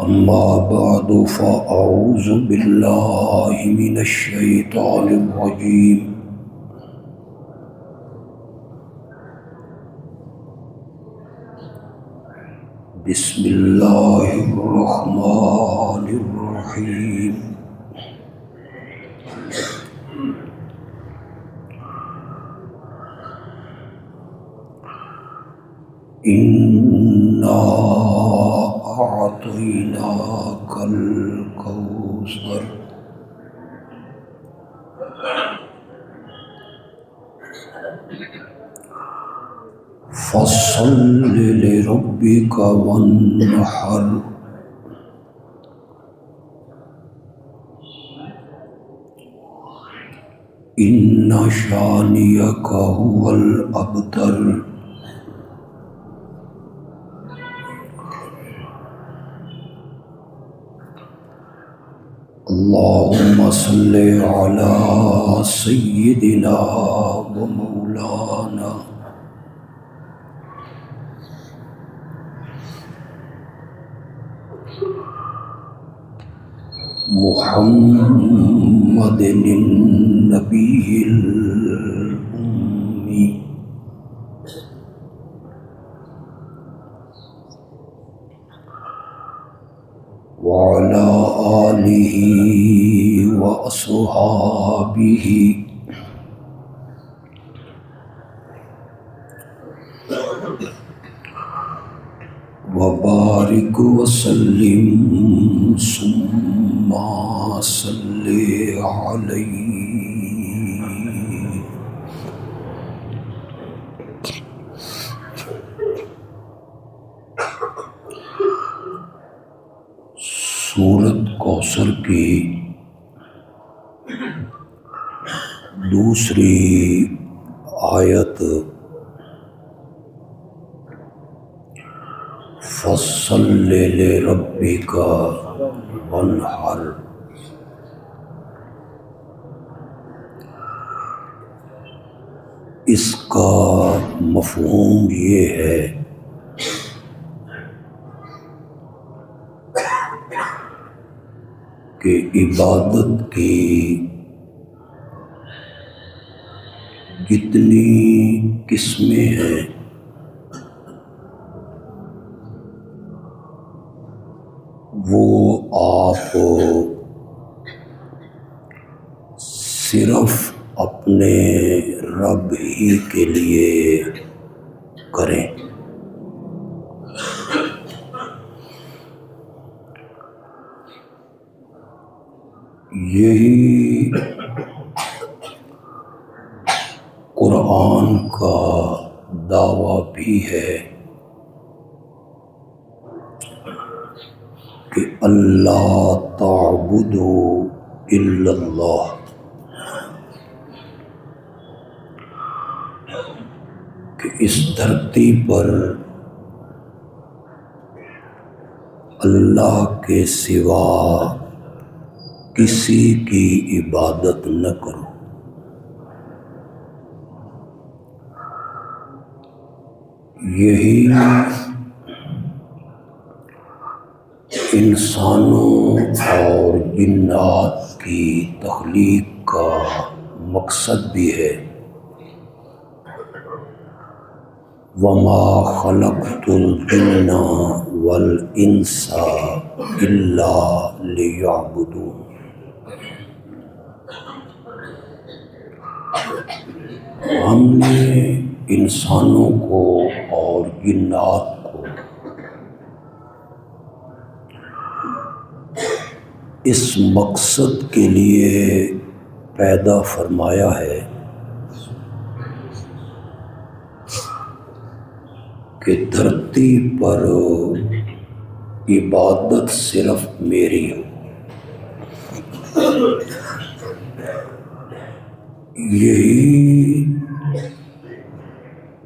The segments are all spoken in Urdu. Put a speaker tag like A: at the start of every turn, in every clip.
A: أما بعد فأعوذ بالله من الشيطان الرجيم بسم الله الرحمن الرحيم إنا أعطيناك الكوثر فصل لربك وانحر إن شانئك هو الأبتر اللهم صل على سيدنا ومولانا محمد النبي الأمي وعلى آله وأصحابه وبارك وسلم ثم صل عليه سورۃ کوثر کی دوسری آیت فصل لربک وانحر اس کا مفہوم یہ ہے کہ عبادت کی جتنی قسمیں ہیں وہ آپ صرف اپنے رب ہی کے لیے کریں۔ یہی قرآن کا دعویٰ بھی ہے کہ اللہ تعبدوا الا اللہ، کہ اس دھرتی پر اللہ کے سوا کسی کی عبادت نہ کرو۔ یہی انسانوں اور جنات کی تخلیق کا مقصد بھی ہے۔ وَمَا خَلَقْتُ الْجِنَّ وَالْإِنسَ إِلَّا لِيَعْبُدُونِ۔ ہم نے انسانوں کو اور جنات کو اس مقصد کے لیے پیدا فرمایا ہے کہ دھرتی پر عبادت صرف میری ہو۔ یہی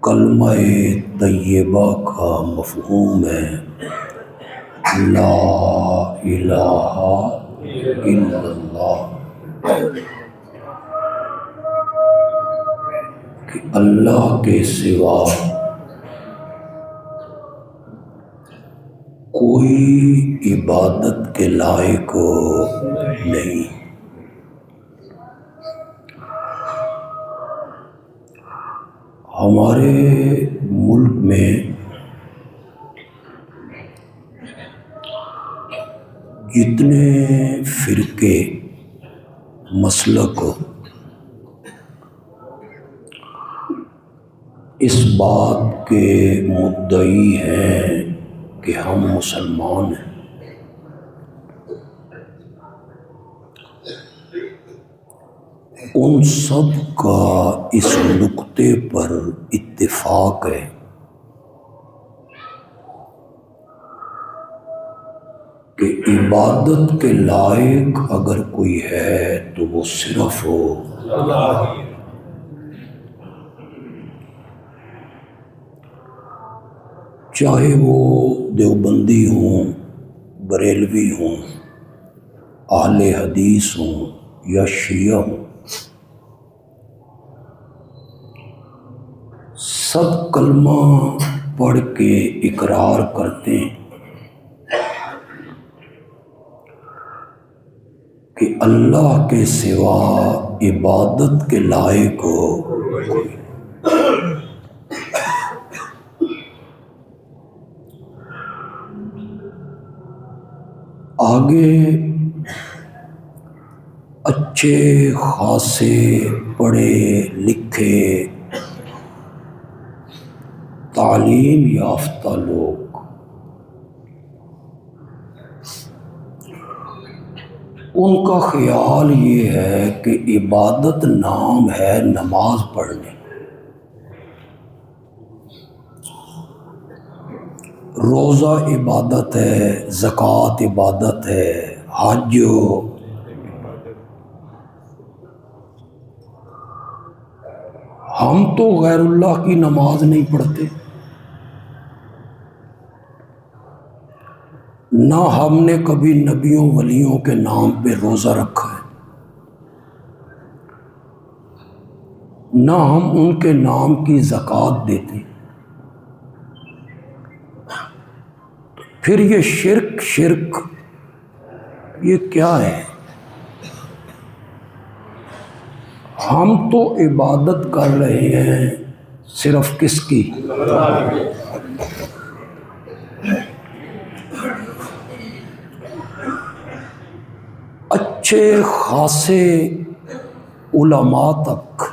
A: کلمہ طیبہ کا مفہوم ہے، لا الہ الا اللہ، کہ اللہ کے سوا کوئی عبادت کے لائق نہیں۔ ہمارے ملک میں جتنے فرقے مسلک اس بات کے مدعی ہیں کہ ہم مسلمان ہیں، ان سب کا اس نقطے پر اتفاق ہے کہ عبادت کے لائق اگر کوئی ہے تو وہ صرف اللہ۔ چاہے وہ دیوبندی ہوں، بریلوی ہوں، اہل حدیث ہوں یا شیعہ ہوں، سب کلمہ پڑھ کے اقرار کرتے ہیں کہ اللہ کے سوا عبادت کے لائق کوئی۔ آگے اچھے خاصے پڑھے لکھے تعلیم یافتہ لوگ ان کا خیال یہ ہے کہ عبادت نام ہے نماز پڑھنے، روزہ عبادت ہے، زکوٰۃ عبادت ہے، حج۔ ہم تو غیر اللہ کی نماز نہیں پڑھتے، نہ ہم نے کبھی نبیوں ولیوں کے نام پہ روزہ رکھا ہے، نہ ہم ان کے نام کی زکوٰۃ دیتے۔ پھر یہ شرک یہ کیا ہے؟ ہم تو عبادت کر رہے ہیں صرف کس کی؟ اچھے خاصے علماء تک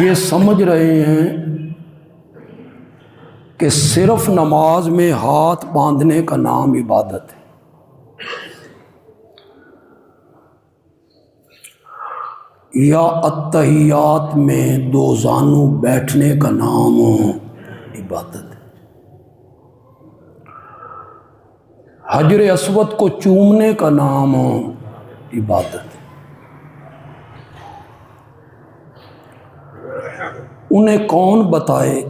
A: یہ سمجھ رہے ہیں کہ صرف نماز میں ہاتھ باندھنے کا نام عبادت ہے، یا اتحیات میں دو زانو بیٹھنے کا نام عبادت ہے، حجر اسود کو چومنے کا نام عبادت ہے۔ انہیں کون بتائے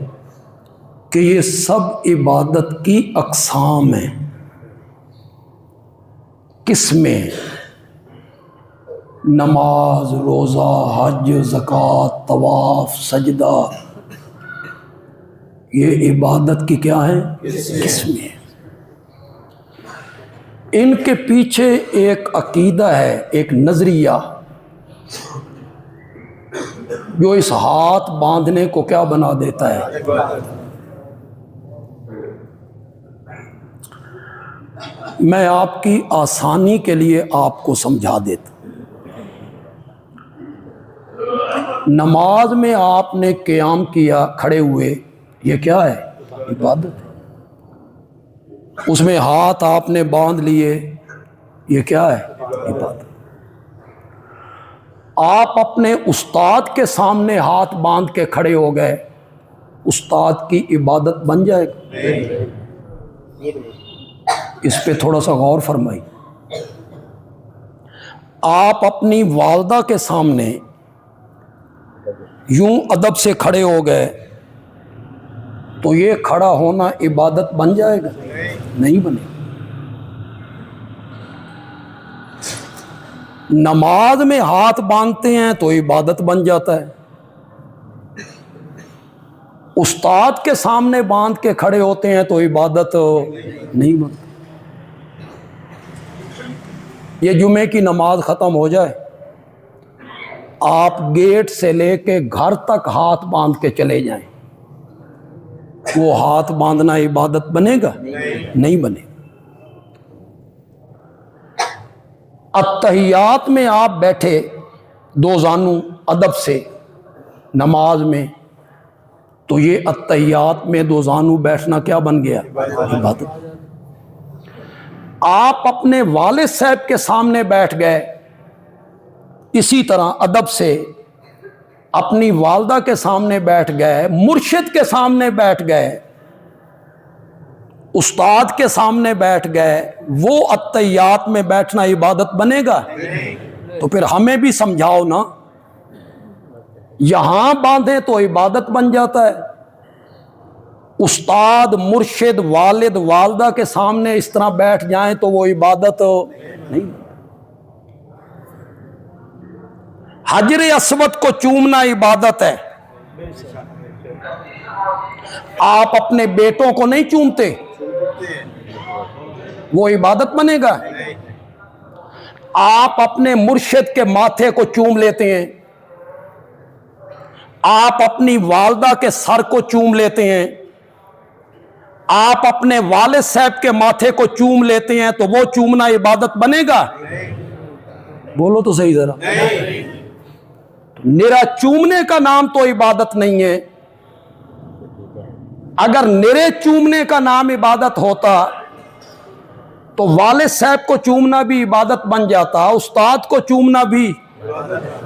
A: کہ یہ سب عبادت کی اقسام ہیں، قسمیں، نماز، روزہ، حج، زکوٰۃ، طواف، سجدہ، یہ عبادت کی کیا ہے؟ قسمیں۔ ان کے پیچھے ایک عقیدہ ہے، ایک نظریہ، جو اس ہاتھ باندھنے کو کیا بنا دیتا ہے؟ میں آپ کی آسانی کے لیے آپ کو سمجھا دیتا ہوں۔ نماز میں آپ نے قیام کیا، کھڑے ہوئے، یہ کیا ہے؟ عبادت ہے۔ اس میں ہاتھ آپ نے باندھ لیے، یہ کیا ہے؟ عبادت۔ آپ اپنے استاد کے سامنے ہاتھ باندھ کے کھڑے ہو گئے، استاد کی عبادت بن جائے گا؟ اس پہ تھوڑا سا غور فرمائیے۔ آپ اپنی والدہ کے سامنے یوں ادب سے کھڑے ہو گئے تو یہ کھڑا ہونا عبادت بن جائے گا؟ نہیں بنے۔ نماز میں ہاتھ باندھتے ہیں تو عبادت بن جاتا ہے، استاد کے سامنے باندھ کے کھڑے ہوتے ہیں تو عبادت نہیں بنتی۔ یہ جمعے کی نماز ختم ہو جائے، آپ گیٹ سے لے کے گھر تک ہاتھ باندھ کے چلے جائیں، وہ ہاتھ باندھنا عبادت بنے گا؟ نہیں بنے گا۔ اتحیات میں آپ بیٹھے دو زانو ادب سے نماز میں، تو یہ اتحیات میں دو زانو بیٹھنا کیا بن گیا؟ عبادت۔ آپ اپنے والد صاحب کے سامنے بیٹھ گئے، اسی طرح ادب سے اپنی والدہ کے سامنے بیٹھ گئے، مرشد کے سامنے بیٹھ گئے، استاد کے سامنے بیٹھ گئے، وہ اتحیات میں بیٹھنا عبادت بنے گا؟ تو پھر ہمیں بھی سمجھاؤ نا، یہاں باندھیں تو عبادت بن جاتا ہے، استاد مرشد والد والدہ کے سامنے اس طرح بیٹھ جائیں تو وہ عبادت نہیں۔ حجر اسود کو چومنا عبادت ہے، آپ اپنے بیٹوں کو نہیں چومتے، وہ عبادت بنے گا؟ آپ اپنے مرشد کے ماتھے کو چوم لیتے ہیں، آپ اپنی والدہ کے سر کو چوم لیتے ہیں، آپ اپنے والد صاحب کے ماتھے کو چوم لیتے ہیں، تو وہ چومنا عبادت بنے گا؟ بولو تو صحیح ذرا۔ نرا چومنے کا نام تو عبادت نہیں ہے۔ اگر نرے چومنے کا نام عبادت ہوتا تو والد صاحب کو چومنا بھی عبادت بن جاتا، استاد کو چومنا بھی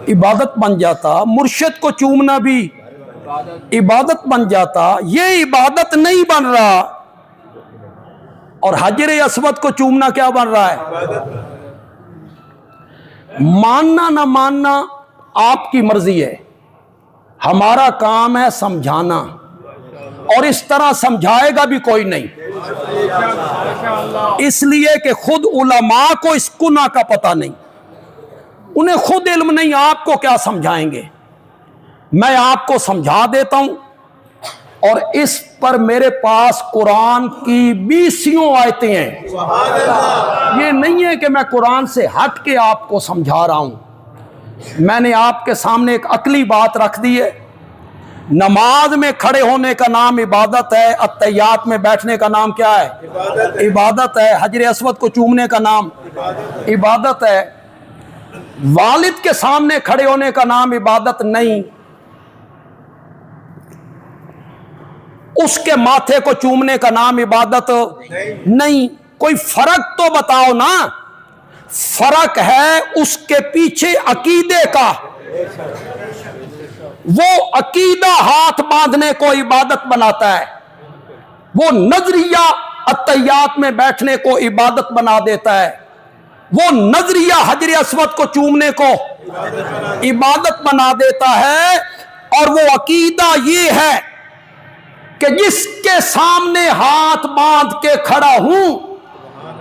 A: عبادت بن جاتا، مرشد کو چومنا بھی عبادت بن جاتا۔ یہ عبادت نہیں بن رہا، اور حجر اسود کو چومنا کیا بن رہا ہے؟ ماننا نہ ماننا آپ کی مرضی ہے، ہمارا کام ہے سمجھانا، اور اس طرح سمجھائے گا بھی کوئی نہیں، اس لیے کہ خود علماء کو اس گناہ کا پتہ نہیں، انہیں خود علم نہیں، آپ کو کیا سمجھائیں گے؟ میں آپ کو سمجھا دیتا ہوں، اور اس پر میرے پاس قرآن کی 20 آیتیں ہیں۔ یہ نہیں ہے کہ میں قرآن سے ہٹ کے آپ کو سمجھا رہا ہوں، میں نے آپ کے سامنے ایک عقلی بات رکھ دی ہے۔ نماز میں کھڑے ہونے کا نام عبادت ہے، اتحیات میں بیٹھنے کا نام کیا ہے؟ عبادت ہے۔ حجر اسود کو چومنے کا نام عبادت ہے۔ والد کے سامنے کھڑے ہونے کا نام عبادت نہیں، اس کے ماتھے کو چومنے کا نام عبادت نہیں۔ کوئی فرق تو بتاؤ نا۔ فرق ہے اس کے پیچھے عقیدے کا، وہ عقیدہ ہاتھ باندھنے کو عبادت بناتا ہے، وہ نظریہ اتحیات میں بیٹھنے کو عبادت بنا دیتا ہے، وہ نظریہ حجر اسود کو چومنے کو عبادت بنا دیتا ہے، اور وہ عقیدہ یہ ہے کہ جس کے سامنے ہاتھ باندھ کے کھڑا ہوں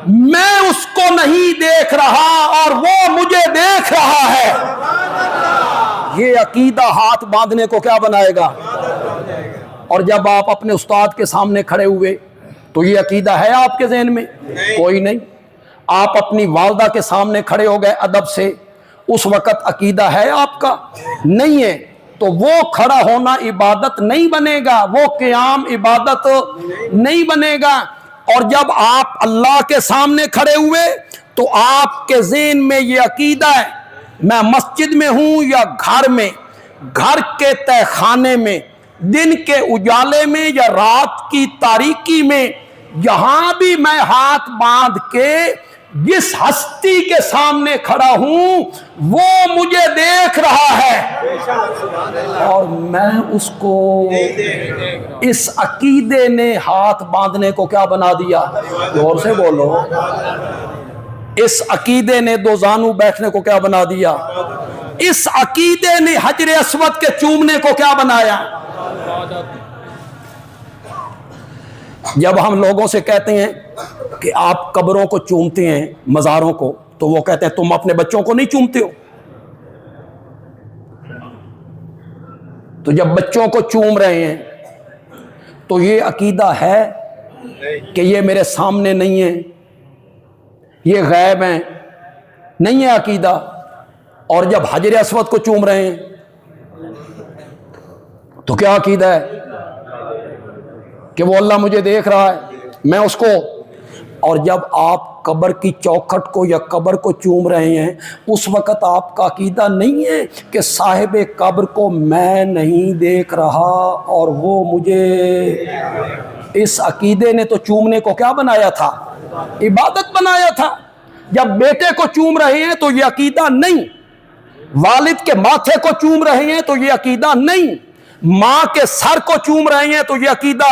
A: میں اس کو نہیں دیکھ رہا اور وہ مجھے دیکھ رہا ہے۔ یہ عقیدہ ہاتھ باندھنے کو کیا بنائے گا؟ اور جب آپ اپنے استاد کے سامنے کھڑے ہوئے تو یہ عقیدہ ہے آپ کے ذہن میں؟ کوئی نہیں۔ آپ اپنی والدہ کے سامنے کھڑے ہو گئے ادب سے، اس وقت عقیدہ ہے آپ کا؟ نہیں ہے، تو وہ کھڑا ہونا عبادت نہیں بنے گا، وہ قیام عبادت نہیں بنے گا۔ اور جب آپ اللہ کے سامنے کھڑے ہوئے تو آپ کے ذہن میں یہ عقیدہ ہے، میں مسجد میں ہوں یا گھر میں، گھر کے تہ خانے میں، دن کے اجالے میں یا رات کی تاریکی میں، یہاں بھی میں ہاتھ باندھ کے جس ہستی کے سامنے کھڑا ہوں وہ مجھے دیکھ رہا ہے، اور میں اس کو، اس عقیدے نے ہاتھ باندھنے کو کیا بنا دیا؟ غور سے بولو۔ اس عقیدے نے دو زانو بیٹھنے کو کیا بنا دیا؟ اس عقیدے نے حجر اسود کے چومنے کو کیا بنایا؟ جب ہم لوگوں سے کہتے ہیں کہ آپ قبروں کو چومتے ہیں، مزاروں کو، تو وہ کہتے ہیں تم اپنے بچوں کو نہیں چومتے ہو؟ تو جب بچوں کو چوم رہے ہیں تو یہ عقیدہ ہے کہ یہ میرے سامنے نہیں ہے، یہ غیب ہیں، نہیں ہے عقیدہ۔ اور جب حجر اسود کو چوم رہے ہیں تو کیا عقیدہ ہے کہ وہ اللہ مجھے دیکھ رہا ہے، میں اس کو۔ اور جب آپ قبر کی چوکھٹ کو یا قبر کو چوم رہے ہیں، اس وقت آپ کا عقیدہ نہیں ہے کہ صاحب قبر کو میں نہیں دیکھ رہا اور وہ مجھے۔ اس عقیدے نے تو چومنے کو کیا بنایا تھا؟ عبادت بنایا تھا۔ جب بیٹے کو چوم رہے ہیں تو یہ عقیدہ نہیں، والد کے ماتھے کو چوم رہے ہیں تو یہ عقیدہ نہیں، ماں کے سر کو چوم رہے ہیں تو یہ عقیدہ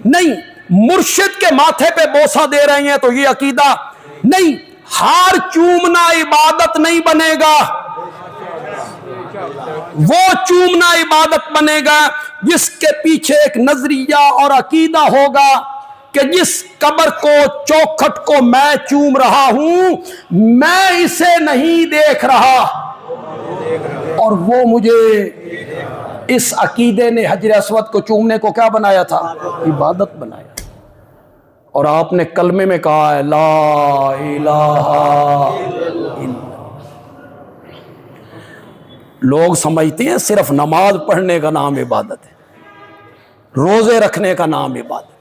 A: نہیں، مرشد کے ماتھے پہ بوسہ دے رہے ہیں تو یہ عقیدہ نہیں۔ ہار چومنا عبادت نہیں بنے گا، وہ چومنا عبادت بنے گا جس کے پیچھے ایک نظریہ اور عقیدہ ہوگا کہ جس قبر کو، چوکھٹ کو میں چوم رہا ہوں، میں اسے نہیں دیکھ رہا اور وہ مجھے۔ اس عقیدے نے حجر اسود کو چومنے کو کیا بنایا تھا؟ عبادت بنایا۔ اور آپ نے کلمے میں کہا ہے لا الہ الا اللہ۔ لوگ سمجھتے ہیں صرف نماز پڑھنے کا نام عبادت ہے، روزے رکھنے کا نام عبادت۔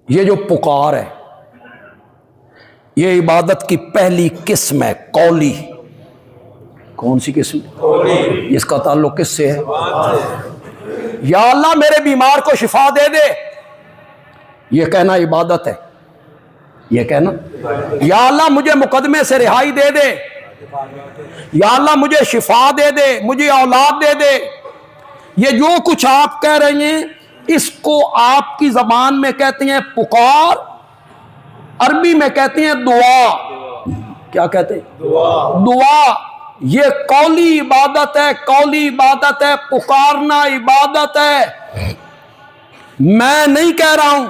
A: یہ جو پکار ہے یہ عبادت کی پہلی قسم ہے، قولی۔ کون سی قسم؟ قولی۔ اس کا تعلق کس سے ہے؟ یا اللہ میرے بیمار کو شفا دے دے، یہ کہنا عبادت ہے، یہ کہنا۔ یا اللہ مجھے مقدمے سے رہائی دے دے، یا اللہ مجھے شفا دے دے، مجھے اولاد دے دے، یہ جو کچھ آپ کہہ رہے ہیں اس کو آپ کی زبان میں کہتے ہیں پکار، عربی میں کہتے ہیں دعا۔ کیا کہتے ہیں؟ دعا۔ یہ قولی عبادت ہے، قولی عبادت ہے، پکارنا عبادت ہے۔ میں نہیں کہہ رہا ہوں،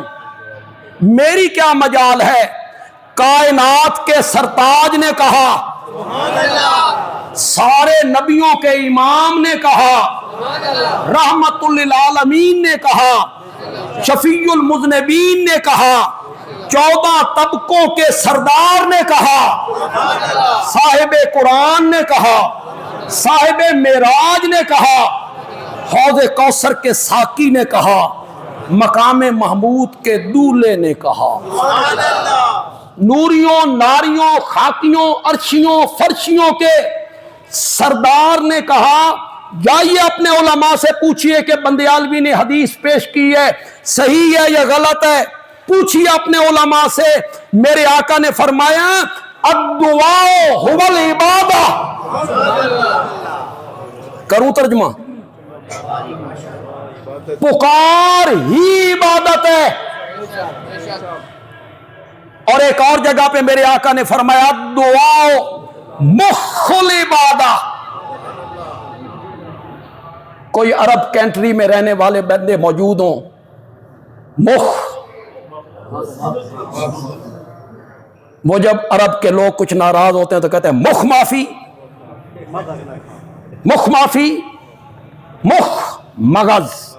A: میری کیا مجال ہے، کائنات کے سرتاج نے کہا، سارے نبیوں کے امام نے کہا، رحمت للعالمین نے کہا، شفیع المذنبین نے کہا، 14 طبقوں کے سردار نے کہا، صاحب قرآن نے کہا، صاحب معراج نے کہا، حوض کوثر کے ساقی نے کہا، مقام محمود کے دولے نے کہا، نوریوں، ناریوں، خاکیوں، عرشیوں، فرشیوں کے سردار نے کہا۔ جائیے اپنے علماء سے پوچھئے کہ بندیالوی نے حدیث پیش کی ہے صحیح ہے یا غلط ہے، پوچھئے اپنے علماء سے۔ میرے آقا نے فرمایا الدعاء هو العبادہ۔ کروں ترجمہ؟ پکار ہی عبادت ہے۔ اور ایک اور جگہ پہ میرے آقا نے فرمایا الدعاء مخ العبادہ۔ کوئی عرب کنٹری میں رہنے والے بندے موجود ہوں، مخ، وہ جب عرب کے لوگ کچھ ناراض ہوتے ہیں تو کہتے ہیں مخ معافی، مخ معافی، مخ مغز،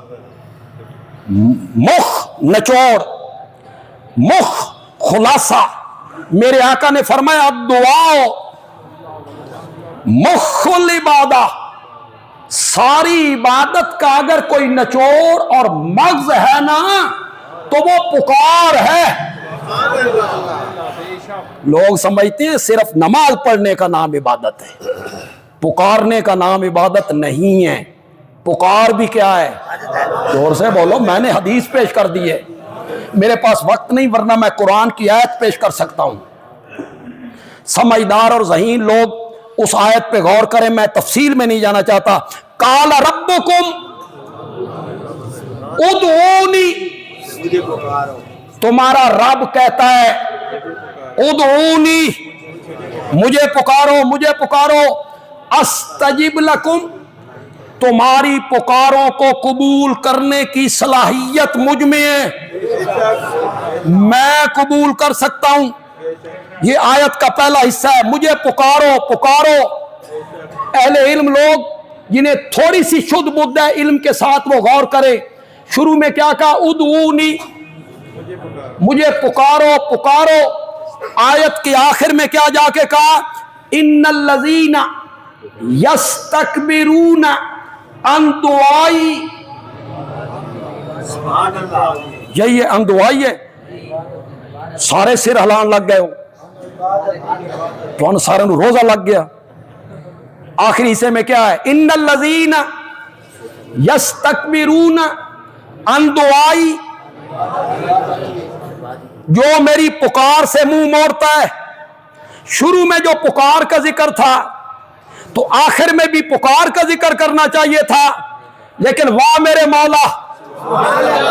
A: مخ نچوڑ، مخ خلاصہ۔ میرے آقا نے فرمایا الدعاء مخ العبادہ۔ ساری عبادت کا اگر کوئی نچوڑ اور مغز ہے نا تو وہ پکار ہے۔ لوگ سمجھتے ہیں صرف نماز پڑھنے کا نام عبادت ہے، پکارنے کا نام عبادت نہیں ہے۔ پکار بھی کیا ہے؟ زور سے بولو، میں نے حدیث پیش کر دی ہے، میرے پاس وقت نہیں ورنہ میں قرآن کی آیت پیش کر سکتا ہوں۔ سمجھدار اور ذہین لوگ اس آیت پہ غور کریں، میں تفصیل میں نہیں جانا چاہتا۔ قال ربکم ادعونی، تمہارا رب کہتا ہے ادعونی، مجھے پکارو، مجھے پکارو، استجب لکم، تمہاری پکاروں کو قبول کرنے کی صلاحیت مجھ میں ہے، میں قبول کر سکتا ہوں۔ یہ آیت کا پہلا حصہ ہے، مجھے پکارو، پکارو۔ اہل علم لوگ جنہیں تھوڑی سی شدھ بدھ ہے علم کے ساتھ وہ غور کرے. شروع میں کیا کہا؟ ادعونی، مجھے پکارو پکارو. آیت کے آخر میں کیا جا کے کہا؟ ان الذین یستکبرون عن دعائی. یہی ہے عن دعائی ہے. سارے سر ہلان لگ گئے ہو تو سارے روزہ لگ گیا. آخری حصے میں کیا ہے؟ ان الذین یستکبرون عن دعائی، جو میری پکار سے منہ موڑتا ہے. شروع میں جو پکار کا ذکر تھا تو آخر میں بھی پکار کا ذکر کرنا چاہیے تھا، لیکن واہ میرے مولا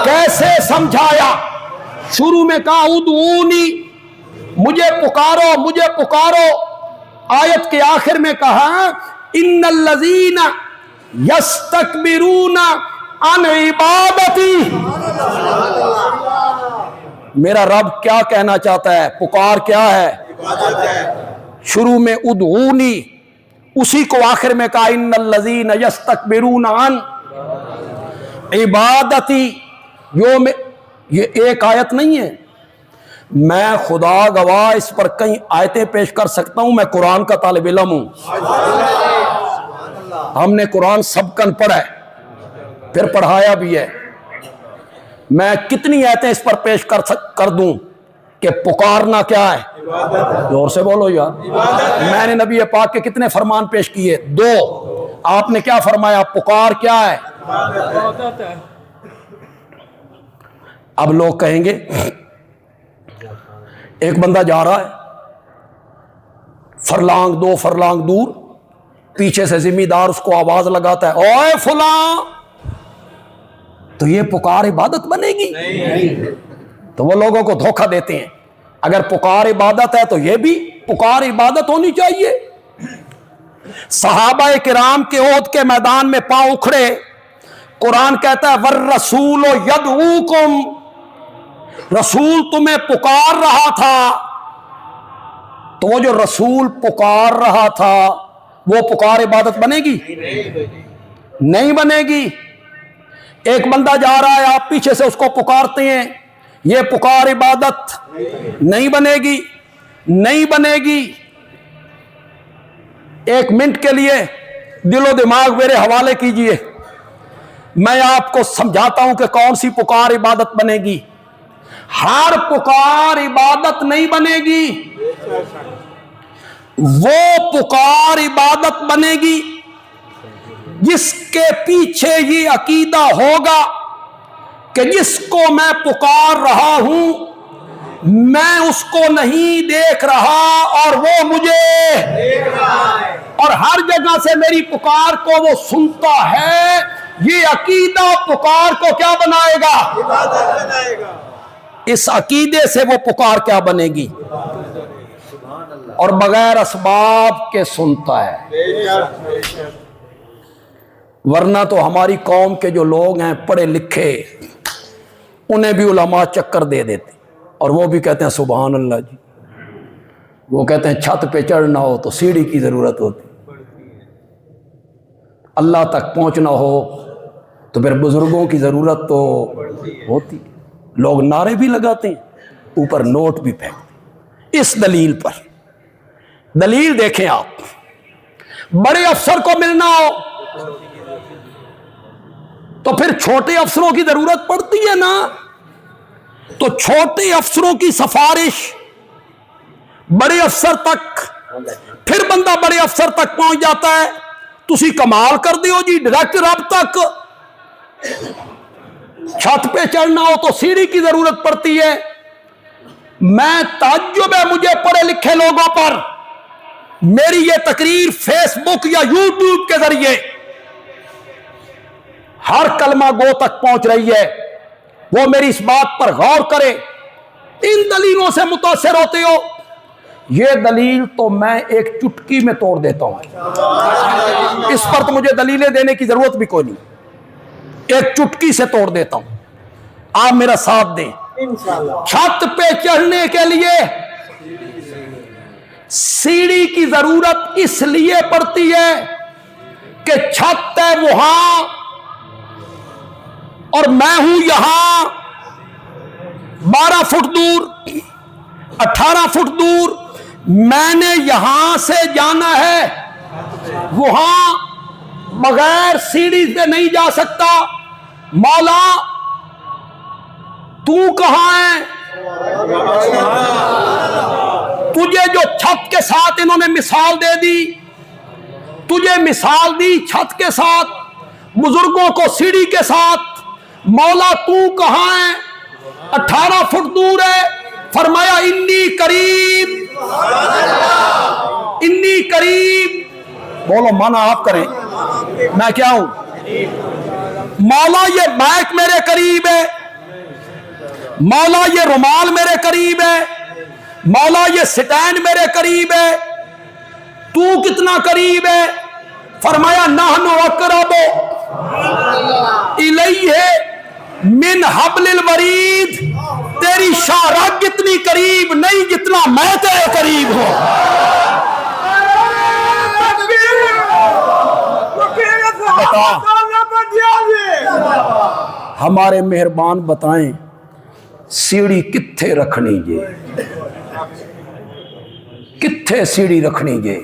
A: کیسے سمجھایا. شروع میں کہا ادعونی، مجھے پکارو مجھے پکارو. آیت کے آخر میں کہا ان الذین یستکبرون عن عبادتی. میرا رب کیا کہنا چاہتا ہے؟ پکار کیا ہے؟ شروع میں ادعونی، اسی کو آخر میں کہا ان الذین یستکبرون عن عبادتی. یہ ایک آیت نہیں ہے. میں خدا گواہ اس پر کئی آیتیں پیش کر سکتا ہوں. میں قرآن کا طالب علم ہوں. ہم نے قرآن سبقاً پڑھا ہے، پھر پڑھایا بھی ہے. میں کتنی آیتیں اس پر پیش کر دوں کہ پکارنا کیا ہے. زور سے بولو یار. میں نے نبی پاک کے کتنے فرمان پیش کیے؟ 2. آپ نے کیا فرمایا؟ پکار کیا ہے؟ اب لوگ کہیں گے ایک بندہ جا رہا ہے فرلانگ 2 فرلانگ دور، پیچھے سے ذمہ دار اس کو آواز لگاتا ہے اوے فلاں، تو یہ پکار عبادت بنے گی؟ تو وہ لوگوں کو دھوکہ دیتے ہیں. اگر پکار عبادت ہے تو یہ بھی پکار عبادت ہونی چاہیے. صحابہ کرام کے احد کے میدان میں پاؤں اکھڑے، قرآن کہتا ہے والرسول یدعوکم، رسول تمہیں پکار رہا تھا. تو وہ جو رسول پکار رہا تھا وہ پکار عبادت بنے گی؟ نہیں بنے گی. ایک بندہ جا رہا ہے، آپ پیچھے سے اس کو پکارتے ہیں، یہ پکار عبادت نہیں بنے گی، نہیں بنے گی. ایک منٹ کے لیے دل و دماغ میرے حوالے کیجئے، میں آپ کو سمجھاتا ہوں کہ کون سی پکار عبادت بنے گی. ہر پکار عبادت نہیں بنے گی. وہ پکار عبادت بنے گی جس کے پیچھے یہ عقیدہ ہوگا کہ جس کو میں پکار رہا ہوں میں اس کو نہیں دیکھ رہا اور وہ مجھے دیکھ رہا ہے، اور ہر جگہ سے میری پکار کو وہ سنتا ہے. یہ عقیدہ پکار کو کیا بنائے گا؟ عبادت بنائے گا. اس عقیدے سے وہ پکار کیا بنے گی؟ اور بغیر اسباب کے سنتا ہے. ورنہ تو ہماری قوم کے جو لوگ ہیں پڑھے لکھے، انہیں بھی علماء چکر دے دیتے اور وہ بھی کہتے ہیں سبحان اللہ جی. وہ کہتے ہیں چھت پہ چڑھنا ہو تو سیڑھی کی ضرورت ہوتی، اللہ تک پہنچنا ہو تو پھر بزرگوں کی ضرورت تو ہوتی. لوگ نعرے بھی لگاتے ہیں، اوپر نوٹ بھی پھینکتے اس دلیل پر. دلیل دیکھیں آپ، بڑے افسر کو ملنا ہو تو پھر چھوٹے افسروں کی ضرورت پڑتی ہے نا. تو چھوٹے افسروں کی سفارش بڑے افسر تک، پھر بندہ بڑے افسر تک پہنچ جاتا ہے. تسی کمال کر دیو جی، ڈائریکٹ رب تک. چھت پہ چڑھنا ہو تو سیڑھی کی ضرورت پڑتی ہے. میں تعجب ہے مجھے پڑھے لکھے لوگوں پر، میری یہ تقریر فیس بک یا یوٹیوب کے ذریعے ہر کلمہ گو تک پہنچ رہی ہے. وہ میری اس بات پر غور کرے. ان دلیلوں سے متاثر ہوتے ہو، یہ دلیل تو میں ایک چٹکی میں توڑ دیتا ہوں. اس پر تو مجھے دلیلیں دینے کی ضرورت بھی کوئی نہیں، ایک چٹکی سے توڑ دیتا ہوں. آپ میرا ساتھ دیں. چھت پہ چڑھنے کے لیے سیڑھی کی ضرورت اس لیے پڑتی ہے کہ کہ چھت ہے وہاں اور میں ہوں یہاں، 12 فٹ دور، 18 فٹ دور، میں نے یہاں سے جانا ہے وہاں، بغیر سیڑھی سے نہیں جا سکتا۔ مولا تو کہاں ہے؟ تجھے جو چھت کے ساتھ انہوں نے مثال دے دی، تجھے مثال دی چھت کے ساتھ، بزرگوں کو سیڑھی کے ساتھ، مولا تو کہاں ہے؟ 18 فٹ دور ہے۔ فرمایا انی قریب، انی قریب۔ بولو مانا آپ کریں، میں کیا ہوں؟ مولا یہ مائک میرے قریب ہے، مولا یہ رومال میرے قریب ہے، مولا یہ سٹینڈ میرے قریب ہے، تو کتنا قریب ہے؟ فرمایا نحن اقرب الیہ من حبل الورید، تیری شاہراہ اتنی قریب نہیں جتنا میں تیرے قریب ہوں۔ بتا ہمارے مہربان بتائیں سیڑھی کتھے رکھنی جے، کتھے سیڑھی رکھنی جے؟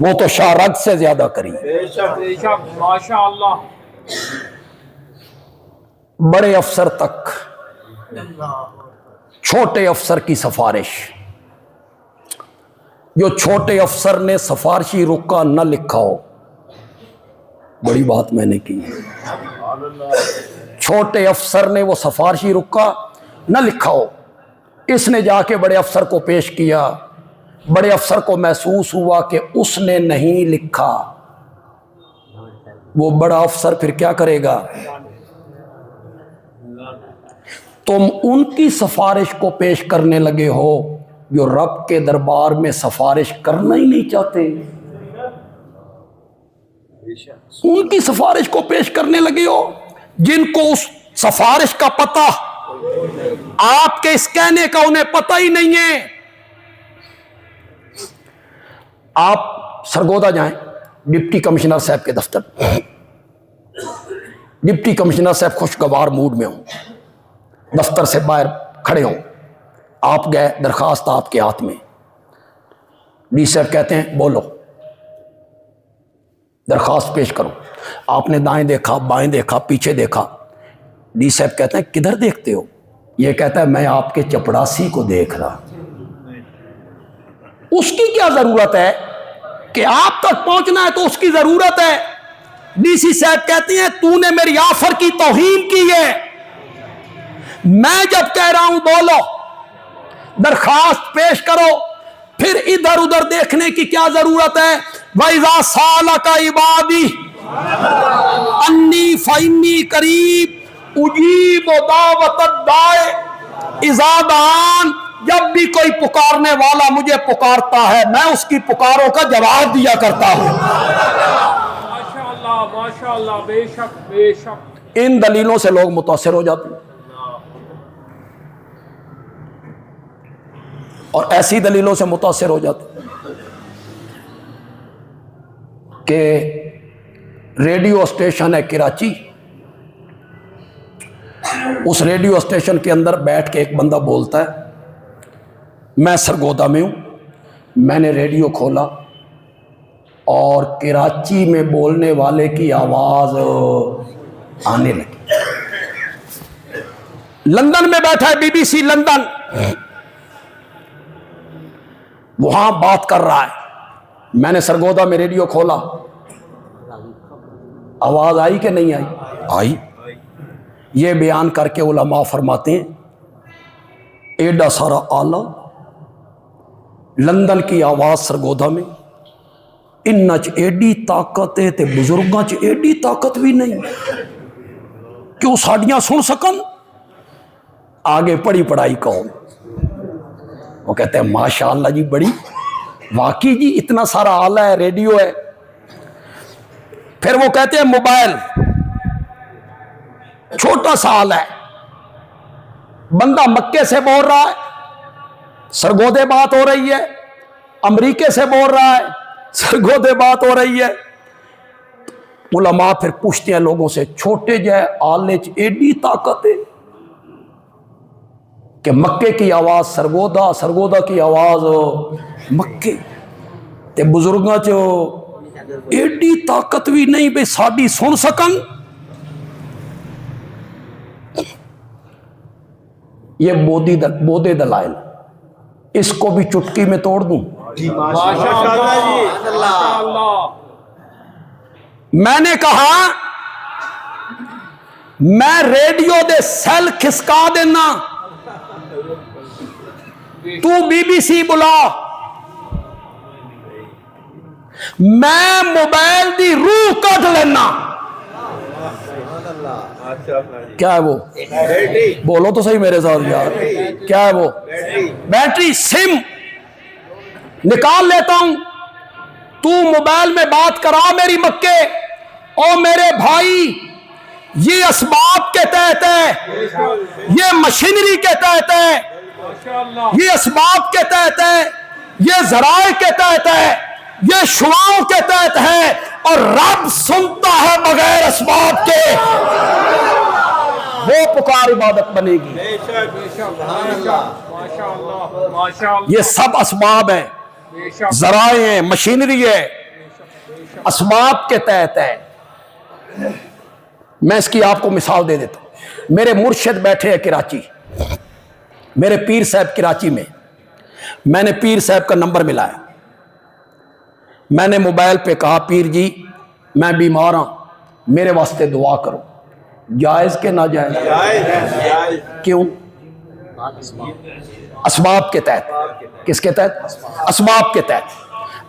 A: وہ تو شاہراہ سے زیادہ قریب۔
B: ماشاءاللہ۔
A: بڑے افسر تک چھوٹے افسر کی سفارش، جو چھوٹے افسر نے سفارشی رکا نہ لکھا ہو، بڑی بات میں نے کی، چھوٹے افسر نے وہ سفارشی رکا نہ لکھا ہو، اس نے جا کے بڑے افسر کو پیش کیا، بڑے افسر کو محسوس ہوا کہ اس نے نہیں لکھا، وہ بڑا افسر پھر کیا کرے گا؟ تم ان کی سفارش کو پیش کرنے لگے ہو جو رب کے دربار میں سفارش کرنا ہی نہیں چاہتے، ان کی سفارش کو پیش کرنے لگے ہو جن کو اس سفارش کا پتہ، آپ کے اس کہنے کا انہیں پتہ ہی نہیں ہے۔ آپ سرگودا جائیں ڈپٹی کمشنر صاحب کے دفتر، ڈپٹی کمشنر صاحب خوشگوار موڈ میں ہوں، دفتر سے باہر کھڑے ہوں، آپ گئے، درخواست آپ کے ہاتھ میں، ڈی صاحب کہتے ہیں بولو درخواست پیش کرو۔ آپ نے دائیں دیکھا، بائیں دیکھا، پیچھے دیکھا، ڈی صاحب کہتے ہیں کدھر دیکھتے ہو؟ یہ کہتا ہے میں آپ کے چپڑاسی کو دیکھ رہا۔ اس کی کیا ضرورت ہے کہ آپ تک پہنچنا ہے تو اس کی ضرورت ہے۔ ڈی سی صاحب کہتے ہیں تو نے میری آفر کی توہین کی ہے، میں جب کہہ رہا ہوں بولو درخواست پیش کرو، پھر ادھر ادھر دیکھنے کی کیا ضرورت ہے؟ وَإِذَا سَأَلَكَ عِبَادِي أَنِّي فَإِنِّي قَرِيبٌ أُجِيبُ دَعْوَةَ الدَّاعِ إِذَا دَعَانِ، جب بھی کوئی پکارنے والا مجھے پکارتا ہے میں اس کی پکاروں کا جواب دیا کرتا ہوں۔
B: ماشاءاللہ ماشاءاللہ، بے شک بے شک۔
A: ان دلیلوں سے لوگ متاثر ہو جاتے ہیں، اور ایسی دلیلوں سے متاثر ہو جاتے ہیں کہ ریڈیو اسٹیشن ہے کراچی، اس ریڈیو اسٹیشن کے اندر بیٹھ کے ایک بندہ بولتا ہے میں سرگودا میں ہوں، میں نے ریڈیو کھولا اور کراچی میں بولنے والے کی آواز آنے لگی، لندن میں بیٹھا ہے بی بی سی لندن، وہاں بات کر رہا ہے، میں نے سرگودا میں ریڈیو کھولا، آواز آئی کہ نہیں آئی؟ آئی۔ یہ بیان کر کے علماء فرماتے ہیں ایڈا سارا آلہ، لندن کی آواز سرگودا میں، انہاں چ ایڈی طاقت ہے تے بزرگاں چ ایڈی طاقت بھی نہیں کہ وہ ساڈیاں سن سکن۔ آگے پڑھی پڑھائی قوم، وہ کہتے ہیں ماشاءاللہ جی، بڑی واقعی جی اتنا سارا آلہ ہے، ریڈیو ہے۔ پھر وہ کہتے ہیں موبائل چھوٹا سا آلہ ہے، بندہ مکے سے بول رہا ہے سرگودے بات ہو رہی ہے، امریکہ سے بول رہا ہے سرگودے بات ہو رہی ہے، علماء پھر پوچھتے ہیں لوگوں سے چھوٹے جائے آلے چ ایڈی طاقت ہے کہ مکے کی آواز سرگودا، سرگودا کی آواز مکے تے بزرگاں چ ایڈی طاقت بھی نہیں بے ساڈی سن سکن. یہ بودے دلائل اس کو بھی چٹکی میں توڑ دوں.
B: ماشاءاللہ جی، ماشاءاللہ.
A: میں نے کہا میں ریڈیو دے سیل کھسکا دینا، تو بی بی سی بلا، میں موبائل دی روح کٹ لینا. کیا ہے وہ؟ بولو تو صحیح میرے ساتھ یار، کیا ہے وہ؟ بیٹری سم نکال لیتا ہوں، تو موبائل میں بات کرا میری مکے. او میرے بھائی، یہ اسباب کے تحت ہے، یہ مشینری کے تحت ہے، یہ اسباب کے تحت ہے، یہ ذرائع کے تحت ہے، یہ شعاؤں کے تحت ہے، اور رب سنتا ہے بغیر اسباب کے. وہ پکار عبادت بنے گی. یہ سب اسباب ہیں، ذرائع ہیں، مشینری ہے، اسباب کے تحت ہے. میں اس کی آپ کو مثال دے دیتا ہوں. میرے مرشد بیٹھے ہیں کراچی، میرے پیر صاحب کراچی میں. میں نے پیر صاحب کا نمبر ملایا، میں نے موبائل پہ کہا پیر جی میں بیمار ہوں، میرے واسطے دعا کرو. جائز کہ ناجائز؟ کیوں؟ اسباب کے تحت. کس کے تحت؟ اسباب کے تحت.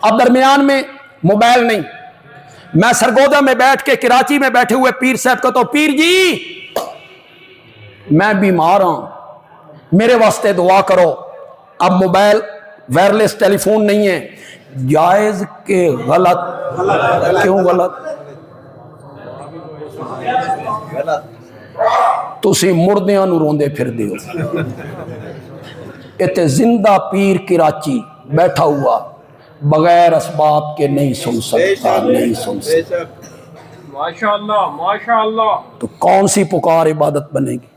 A: اب درمیان میں موبائل نہیں، میں سرگودا میں بیٹھ کے کراچی میں بیٹھے ہوئے پیر صاحب کو تو پیر جی میں بیمار ہوں، میرے واسطے دعا کرو. اب موبائل وائرلیس ٹیلی فون نہیں ہے، جائز کہ غلط؟ کیوں غلط؟ تسی مردیاں نو روندے پھر دیو. اتنے زندہ پیر کراچی بیٹھا ہوا بغیر اسباب کے نہیں سن سکتا، نہیں سن سکتا.
B: ماشاءاللہ ماشاءاللہ.
A: تو کون سی پکار عبادت بنے گی؟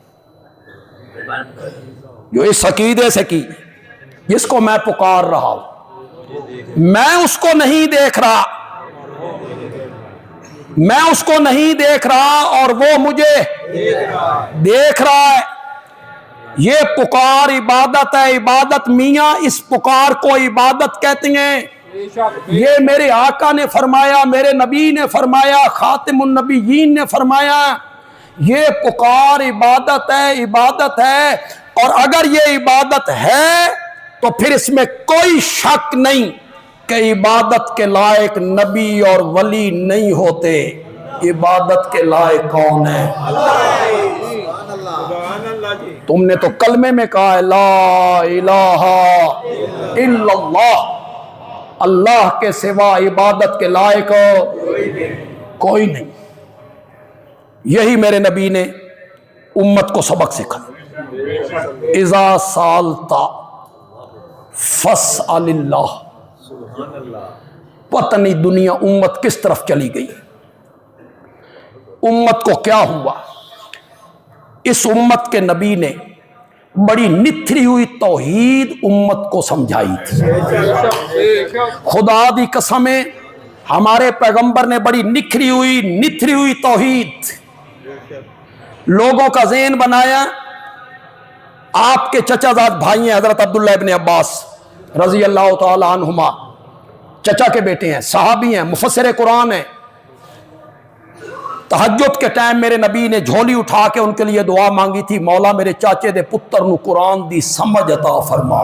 A: جو اس عقیدے سے کی جس کو میں پکار رہا ہوں، میں اس کو نہیں دیکھ رہا، میں اس کو نہیں دیکھ رہا اور وہ مجھے دیکھ رہا ہے. یہ پکار عبادت ہے. عبادت میاں اس پکار کو عبادت کہتے ہیں. یہ میرے آقا نے فرمایا، میرے نبی نے فرمایا، خاتم النبیین نے فرمایا، یہ پکار عبادت ہے، عبادت ہے. اور اگر یہ عبادت ہے تو پھر اس میں کوئی شک نہیں کہ عبادت کے لائق نبی اور ولی نہیں ہوتے. عبادت کے لائق کون ہے؟ تم نے تو کلمے میں کہا ہے لا الہ الا اللہ، اللہ کے سوا عبادت کے لائق کوئی نہیں. یہی میرے نبی نے امت کو سبق سکھایا. اذا سالتا فاسأل اللہ. پتہ نہیں دنیا امت کس طرف چلی گئی، امت کو کیا ہوا. اس امت کے نبی نے بڑی نتھری ہوئی توحید امت کو سمجھائی تھی. خدا دی قسمیں ہمارے پیغمبر نے بڑی نتھری ہوئی توحید لوگوں کا ذہن بنایا. آپ کے چچا زاد بھائی ہیں حضرت عبداللہ ابن عباس رضی اللہ تعالی عنہما، چچا کے بیٹے ہیں، صحابی ہیں، مفسر قرآن ہیں. تہجد کے ٹائم میرے نبی نے جھولی اٹھا کے ان کے لیے دعا مانگی تھی، مولا میرے چاچے دے پتر نو قرآن دی سمجھ عطا فرما.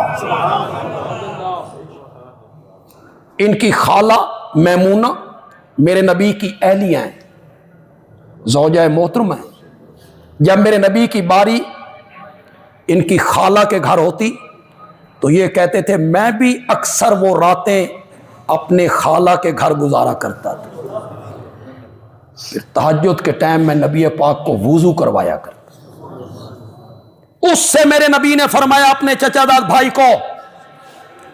A: ان کی خالہ میمونہ میرے نبی کی اہلیہ ہیں، زوجہ محترم ہیں. جب میرے نبی کی باری ان کی خالہ کے گھر ہوتی تو یہ کہتے تھے میں بھی اکثر وہ راتیں اپنے خالہ کے گھر گزارا کرتا تھا. پھر تہجد کے ٹائم میں نبی پاک کو وضو کروایا کرتا. اس سے میرے نبی نے فرمایا اپنے چچا داد بھائی کو،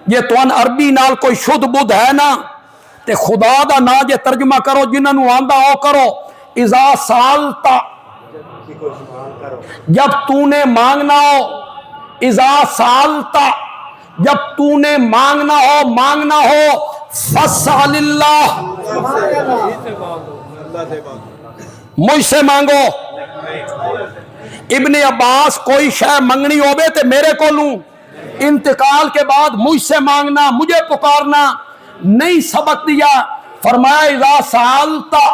A: یہ تو ان عربی نال کوئی شدھ بدھ ہے نا، تے خدا دا نا جے ترجمہ کرو جنہاں نو آندا او کرو. اذا سالتا جب تو نے مانگنا ہو, اذا سالتا جب تو نے مانگنا ہو فسأل اللہ مجھ سے مانگو. ابن عباس کوئی شے منگنی ہوئے تے میرے کو لوں, انتقال کے بعد مجھ سے مانگنا, مجھے پکارنا نہیں سبق دیا. فرمایا اذا سالتا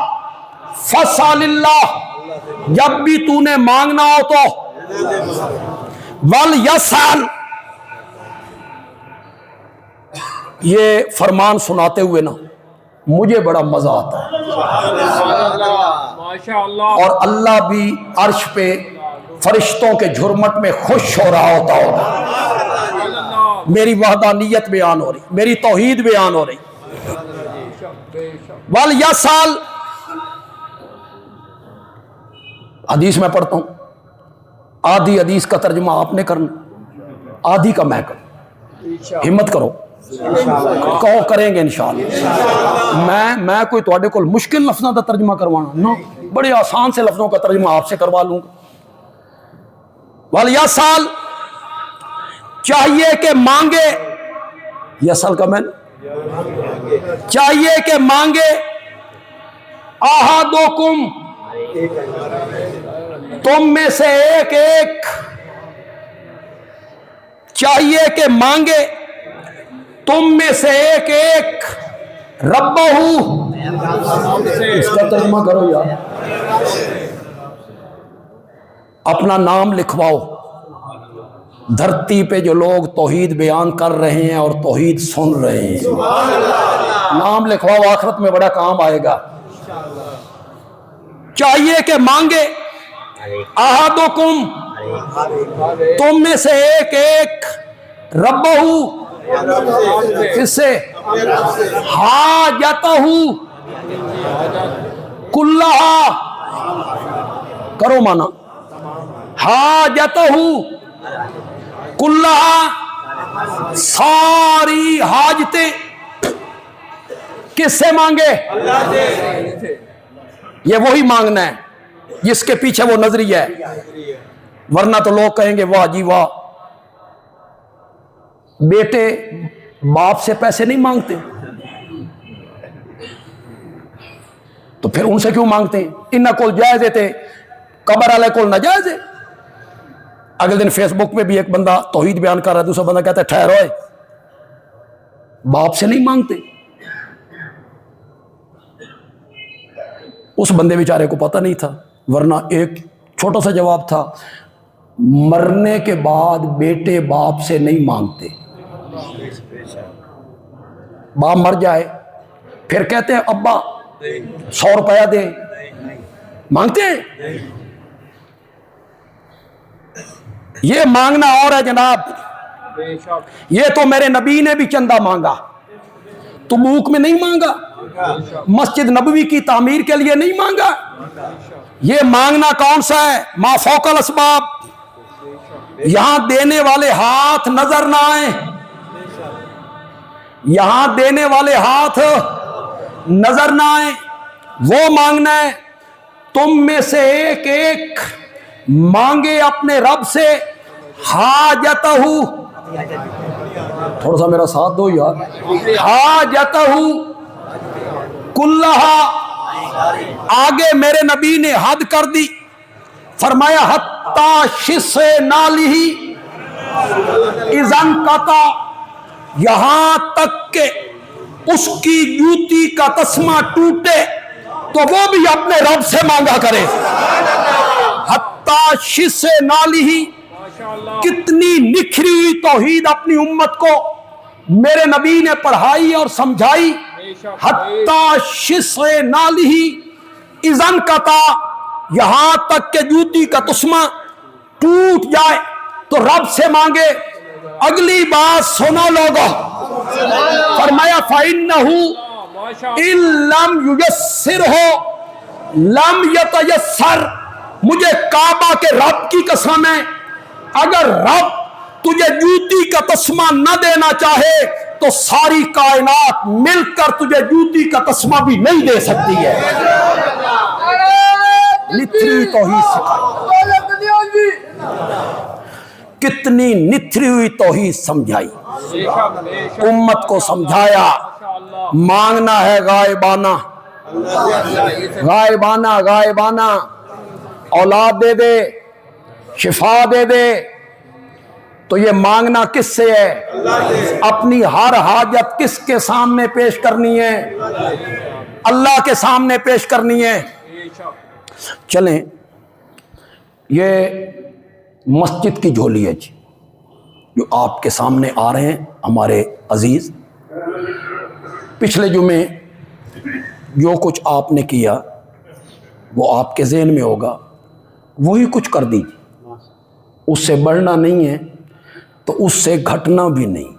A: فسأل اللہ, جب بھی تو نے مانگنا ہو تو وَلْيَسْأَلْ. یہ فرمان سناتے ہوئے نا مجھے بڑا مزہ آتا ہے,
B: ماشاءاللہ.
A: اور اللہ بھی عرش پہ فرشتوں کے جھرمٹ میں خوش ہو رہا ہوتا ہوگا. میری وحدانیت بیان ہو رہی, میری توحید بیان ہو رہی. وَلْيَسْأَلْ حدیث میں پڑھتا ہوں, آدھی حدیث کا ترجمہ آپ نے کرنا, آدھی کا میں کروں. ہمت کرو, کہو کریں گے انشاءاللہ. میں کوئی تواڈے کول مشکل لفظوں کا ترجمہ کروانا نو, بڑے آسان سے لفظوں کا ترجمہ آپ سے کروا لوں گا. وَلْيَسْأَلْ چاہیے کہ مانگے, یسال کا میں چاہیے کہ مانگے, احدکم تم میں سے ایک ایک, چاہیے کہ مانگے تم میں سے ایک ایک ربہ, اس کا ترجمہ کرو یار, اپنا نام لکھواؤ. دھرتی پہ جو لوگ توحید بیان کر رہے ہیں اور توحید سن رہے ہیں, نام لکھواؤ, آخرت میں بڑا کام آئے گا. چاہیے کہ مانگے احدکم تم میں سے ایک ایک ربہ, کس سے, حاجتہ کلہا, کرو مانا, حاجتہ کلہا, ساری حاجتیں کس سے مانگے؟ یہ وہی مانگنا ہے جس کے پیچھے وہ نظریہ ہے. ورنہ تو لوگ کہیں گے واہ جی واہ, بیٹے باپ سے پیسے نہیں مانگتے تو پھر ان سے کیوں مانگتے ہیں؟ انہاں کول جائز ہے تے قبر والے کول ناجائز ہے. اگلے دن فیس بک پہ بھی ایک بندہ توحید بیان کر رہا ہے, دوسرا بندہ کہتا ہے ٹھہرو, باپ سے نہیں مانگتے. اس بندے بیچارے کو پتہ نہیں تھا, ورنہ ایک چھوٹا سا جواب تھا, مرنے کے بعد بیٹے باپ سے نہیں مانگتے. باپ مر جائے پھر کہتے ہیں ابا 100 روپیہ دے, مانگتے ہیں؟ یہ مانگنا اور ہے جناب. یہ تو میرے نبی نے بھی چندہ مانگا, تبوک میں نہیں مانگا, مسجد نبوی کی تعمیر کے لیے نہیں مانگا. یہ مانگنا کون سا ہے؟ ما فوق الاسباب. یہاں دینے والے ہاتھ نظر نہ آئیں, یہاں دینے والے ہاتھ نظر نہ آئیں, وہ مانگنا ہے. تم میں سے ایک ایک مانگے اپنے رب سے حاجتہ, تھوڑا سا میرا ساتھ دو یار, حاجتہ کلہا. آگے میرے نبی نے حد کر دی, فرمایا حتی شس نالہ اذا انقطع, یہاں تک کہ اس کی جوتی کا تسمہ ٹوٹے تو وہ بھی اپنے رب سے مانگا کرے. حتی شس نالہ, کتنی نکھری ہوئی توحید اپنی امت کو میرے نبی نے پڑھائی اور سمجھائی. حتی شس نالہ اذا انقطع, یہاں تک کہ جوتی کا تسمہ ٹوٹ جائے تو رب سے مانگے. اگلی بات سنو لوگو, فرمایا فَإِنَّهُ إِن لَمْ يُيَسِّرْهُ لَمْ يَتَيَسَّرْ. مجھے کعبہ کے رب کی قسم ہے, اگر رب تجھے جوتی کا تسمہ نہ دینا چاہے تو ساری کائنات مل کر تجھے جوتی کا تسمہ بھی نہیں دے سکتی ہے. نتھری توحید سکھائی, کتنی نتھری ہوئی توحید سمجھائی, امت کو سمجھایا. مانگنا ہے غائبانہ, غائبانہ غائبانہ, اولاد دے دے, شفا دے دے, تو یہ مانگنا کس سے ہے؟ اپنی ہر حاجت کس کے سامنے پیش کرنی ہے؟ اللہ کے سامنے پیش کرنی ہے. چلیں, یہ مسجد کی جھولی ہے جی, جو آپ کے سامنے آ رہے ہیں ہمارے عزیز. پچھلے جمعے جو کچھ آپ نے کیا وہ آپ کے ذہن میں ہوگا, وہی کچھ کر دیجیے. اس سے بڑھنا نہیں ہے تو اس سے گھٹنا بھی نہیں.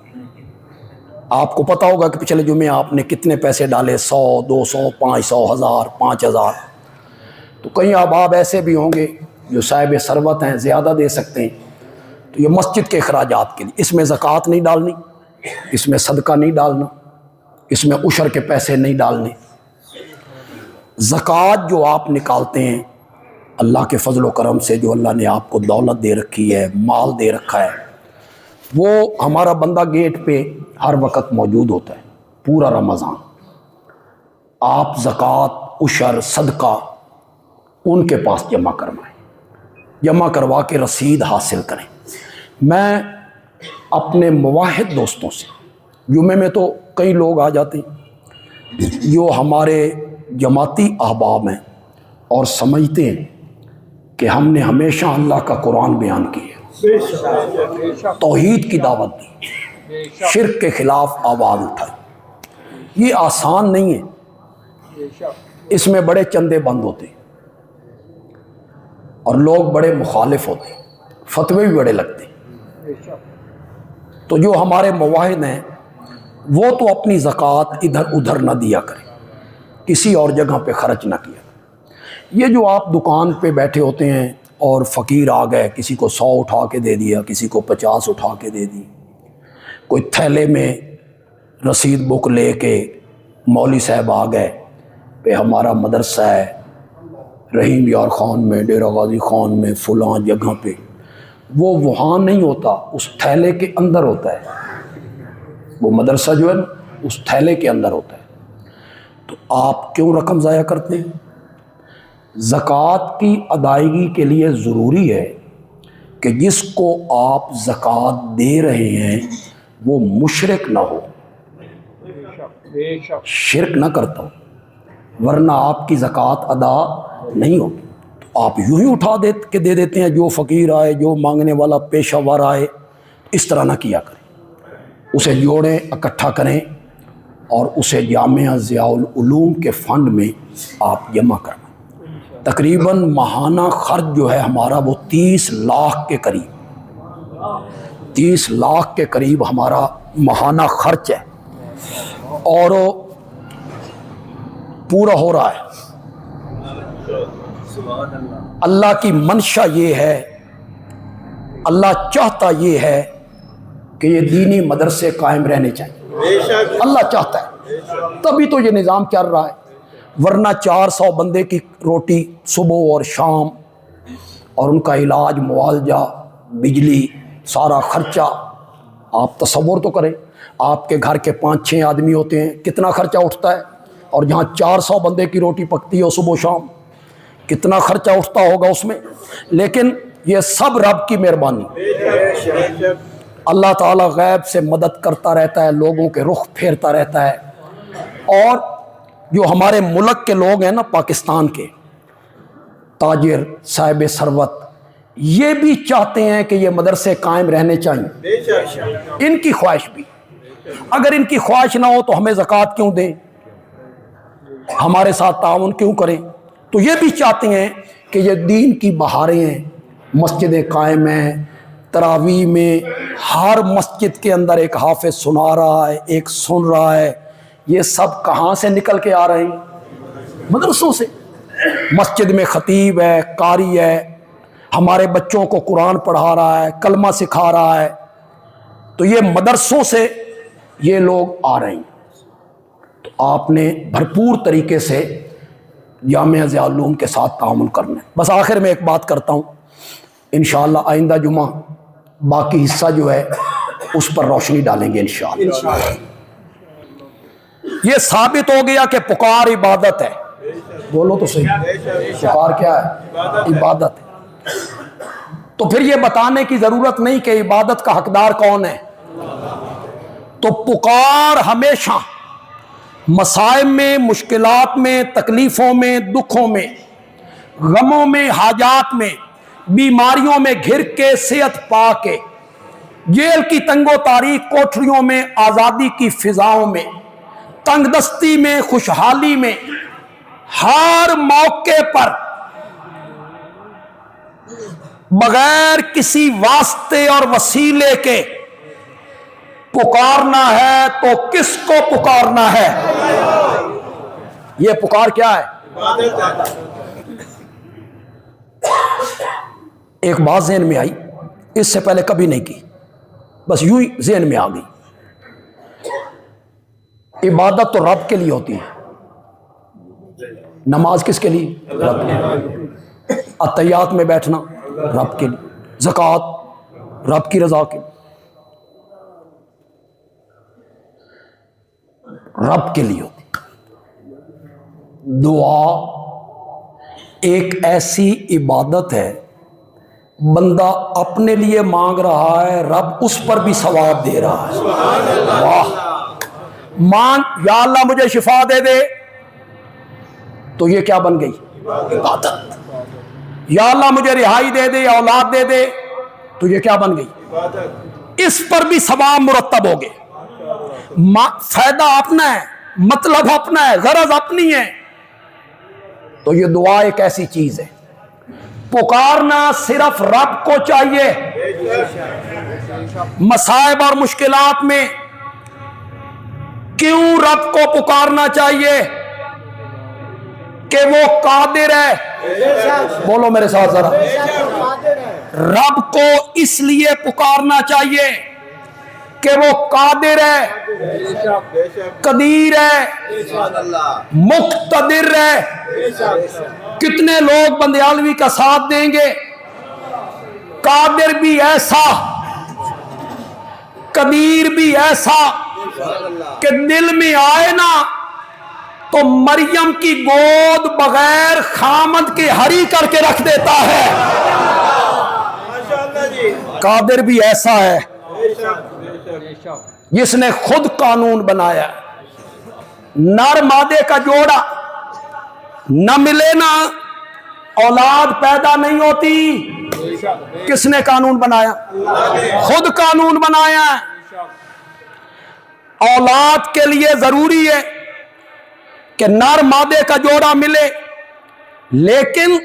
A: آپ کو پتا ہوگا کہ پچھلے جمعے آپ نے کتنے پیسے ڈالے, 100 200 500 1000 5000. تو کئی احباب ایسے بھی ہوں گے جو صاحب ثروت ہیں, زیادہ دے سکتے ہیں. تو یہ مسجد کے اخراجات کے لیے, اس میں زکوٰۃ نہیں ڈالنی, اس میں صدقہ نہیں ڈالنا, اس میں عشر کے پیسے نہیں ڈالنے. زکوٰۃ جو آپ نکالتے ہیں اللہ کے فضل و کرم سے, جو اللہ نے آپ کو دولت دے رکھی ہے, مال دے رکھا ہے, وہ ہمارا بندہ گیٹ پہ ہر وقت موجود ہوتا ہے پورا رمضان. آپ زکوٰۃ, عشر, صدقہ ان کے پاس جمع کروائیں, جمع کروا کے رسید حاصل کریں. میں اپنے مواحد دوستوں سے, جمعے میں تو کئی لوگ آ جاتے ہیں جو ہمارے جماعتی احباب ہیں اور سمجھتے ہیں کہ ہم نے ہمیشہ اللہ کا قرآن بیان کیا, توحید کی دعوت دی, شرک کے خلاف آواز اٹھائی. یہ آسان نہیں ہے, اس میں بڑے چندے بند ہوتے ہیں اور لوگ بڑے مخالف ہوتے ہیں, فتوے بھی بڑے لگتے ہیں. تو جو ہمارے مواحد ہیں وہ تو اپنی زکوٰۃ ادھر ادھر نہ دیا کریں, کسی اور جگہ پہ خرچ نہ کیا. یہ جو آپ دکان پہ بیٹھے ہوتے ہیں اور فقیر آ گئے, کسی کو 100 اٹھا کے دے دیا, کسی کو 50 اٹھا کے دے دی, کوئی تھیلے میں رسید بک لے کے مولوی صاحب آ گئے پہ ہمارا مدرسہ ہے رحیم یار خان میں, ڈیرہ غازی خان میں, فلاں جگہ پہ. وہ وہاں نہیں ہوتا, اس تھیلے کے اندر ہوتا ہے. وہ مدرسہ جو ہے نا اس تھیلے کے اندر ہوتا ہے. تو آپ کیوں رقم ضائع کرتے ہیں؟ زکوٰۃ کی ادائیگی کے لیے ضروری ہے کہ جس کو آپ زکوٰۃ دے رہے ہیں وہ مشرک نہ ہو, شرک نہ کرتا ہو, ورنہ آپ کی زکوٰۃ ادا نہیں ہوگی. تو آپ یوں ہی اٹھا کے دے دیتے ہیں, جو فقیر آئے, جو مانگنے والا پیشہ ور آئے. اس طرح نہ کیا کریں, اسے جوڑیں, اکٹھا کریں اور اسے جامعہ ضیاء العلوم کے فنڈ میں آپ جمع کروائیں. تقریباً ماہانہ خرچ جو ہے ہمارا وہ 30 لاکھ کے قریب, 30 لاکھ کے قریب ہمارا ماہانہ خرچ ہے, اور پورا ہو رہا ہے. اللہ کی منشا یہ ہے, اللہ چاہتا یہ ہے کہ یہ دینی مدرسے قائم رہنے چاہیے. اللہ چاہتا ہے, تبھی تو یہ نظام چل رہا ہے. ورنہ 400 بندے کی روٹی صبح اور شام, اور ان کا علاج, معالجہ, بجلی, سارا خرچہ. آپ تصور تو کریں, آپ کے گھر کے 5-6 آدمی ہوتے ہیں, کتنا خرچہ اٹھتا ہے, اور جہاں 400 بندے کی روٹی پکتی ہے صبح و شام, کتنا خرچہ اٹھتا ہوگا اس میں. لیکن یہ سب رب کی مہربانی. اللہ تعالیٰ غیب سے مدد کرتا رہتا ہے, لوگوں کے رخ پھیرتا رہتا ہے. اور جو ہمارے ملک کے لوگ ہیں نا, پاکستان کے تاجر, صاحب ثروت, یہ بھی چاہتے ہیں کہ یہ مدرسے قائم رہنے چاہیے. ان کی خواہش بھی, اگر ان کی خواہش نہ ہو تو ہمیں زکوٰۃ کیوں دیں, ہمارے ساتھ تعاون کیوں کریں. تو یہ بھی چاہتے ہیں کہ یہ دین کی بہاریں ہیں, مسجدیں قائم ہیں, تراویح میں ہر مسجد کے اندر ایک حافظ سنا رہا ہے, ایک سن رہا ہے. یہ سب کہاں سے نکل کے آ رہے ہیں؟ مدرسوں سے. مسجد میں خطیب ہے, قاری ہے, ہمارے بچوں کو قرآن پڑھا رہا ہے, کلمہ سکھا رہا ہے. تو یہ مدرسوں سے یہ لوگ آ رہے ہیں، تو آپ نے بھرپور طریقے سے جامعہ ضیاء العلوم کے ساتھ تعامل کرنا ہے۔ بس آخر میں ایک بات کرتا ہوں، انشاءاللہ آئندہ جمعہ باقی حصہ جو ہے اس پر روشنی ڈالیں گے انشاءاللہ۔ یہ ثابت ہو گیا کہ پکار عبادت ہے، بولو تو صحیح، پکار کیا ہے؟ عبادت ہے۔ تو پھر یہ بتانے کی ضرورت نہیں کہ عبادت کا حقدار کون ہے۔ تو پکار ہمیشہ مصائب میں، مشکلات میں، تکلیفوں میں، دکھوں میں، غموں میں، حاجات میں، بیماریوں میں گھر کے، صحت پا کے، جیل کی تنگ و تاریک کوٹھریوں میں، آزادی کی فضاؤں میں، تنگ دستی میں، خوشحالی میں، ہر موقع پر بغیر کسی واسطے اور وسیلے کے پکارنا ہے۔ تو کس کو پکارنا ہے؟ یہ پکار کیا ہے؟ ایک بات ذہن میں آئی، اس سے پہلے کبھی نہیں کی، بس یوں ہی ذہن میں آ گئی۔ عبادت تو رب کے لیے ہوتی ہے، نماز کس کے لیے؟ رب کے لیے۔ اتحیات میں بیٹھنا رب کے لیے، زکوٰۃ رب کی رضا کے لیے، رب کے لیے ہوتی۔ دعا ایک ایسی عبادت ہے، بندہ اپنے لیے مانگ رہا ہے، رب اس پر بھی ثواب دے رہا ہے۔ واہ! مان یا اللہ مجھے شفا دے دے، تو یہ کیا بن گئی؟ عبادت۔ یا اللہ مجھے رہائی دے دے، اولاد دے دے، تو یہ کیا بن گئی؟ اس پر بھی ثواب مرتب ہو گئے۔ فائدہ اپنا ہے، مطلب اپنا ہے، غرض اپنی ہے۔ تو یہ دعا ایک ایسی چیز ہے، پکارنا صرف رب کو چاہیے۔ مصائب اور مشکلات میں کیوں رب کو پکارنا چاہیے؟ کہ وہ قادر ہے۔ بولو میرے ساتھ ذرا، رب کو اس لیے پکارنا چاہیے کہ وہ قادر ہے، قدیر ہے، مقتدر ہے۔ کتنے لوگ بندیالوی کا ساتھ دیں گے؟ قادر بھی ایسا، قدیر بھی ایسا کہ دل میں آئے نا تو مریم کی گود بغیر خامد کے ہری کر کے رکھ دیتا ہے۔ قادر بھی ایسا ہے جس نے خود قانون بنایا۔ نر مادے کا جوڑا نہ ملے نا اولاد پیدا نہیں ہوتی۔ کس نے قانون بنایا؟ خود قانون بنایا۔ اولاد کے لیے ضروری ہے کہ نر مادے کا جوڑا ملے، لیکن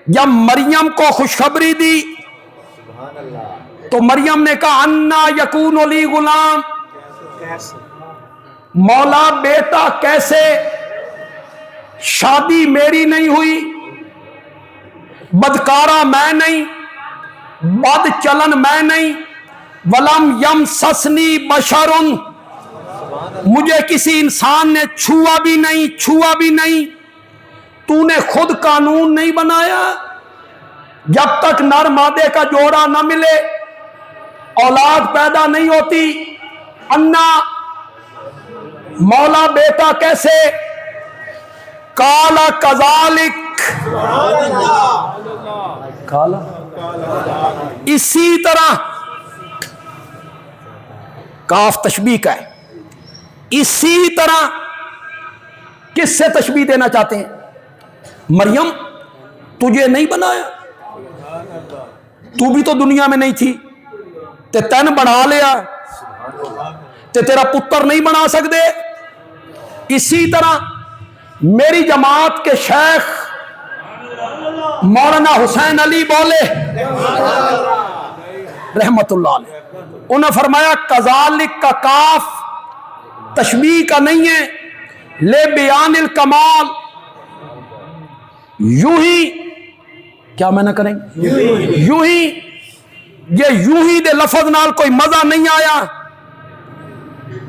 A: جب مریم کو خوشخبری دی تو مریم نے کہا انا یکون لی غلام، مولا بیٹا کیسے؟ شادی میری نہیں ہوئی، بدکارہ میں نہیں، بد چلن میں نہیں، ولم یمسسنی بشر، مجھے کسی انسان نے چھوا بھی نہیں۔ تو نے خود قانون نہیں بنایا؟ جب تک نر مادے کا جوڑا نہ ملے اولاد پیدا نہیں ہوتی۔ انا مولا بیٹا کیسے؟ کالا کذالک، کالا اسی طرح، کاف تشبیہ کا ہے، اسی طرح۔ کس سے تشبیہ دینا چاہتے ہیں؟ مریم تجھے نہیں بنایا، تو بھی تو دنیا میں نہیں تھی، تے تین بنا لیا، تے تیرا پتر نہیں بنا سکتے۔ اسی طرح میری جماعت کے شیخ مولانا حسین علی بولے رحمت اللہ علیہ، انہوں نے فرمایا کذالک کا کاف تشبیہ کا نہیں ہے، لے بیان الکمال، یوں ہی کیا میں نہ کریں، یوں ہی، یہ یوں ہی دے لفظ نال کوئی مزہ نہیں آیا،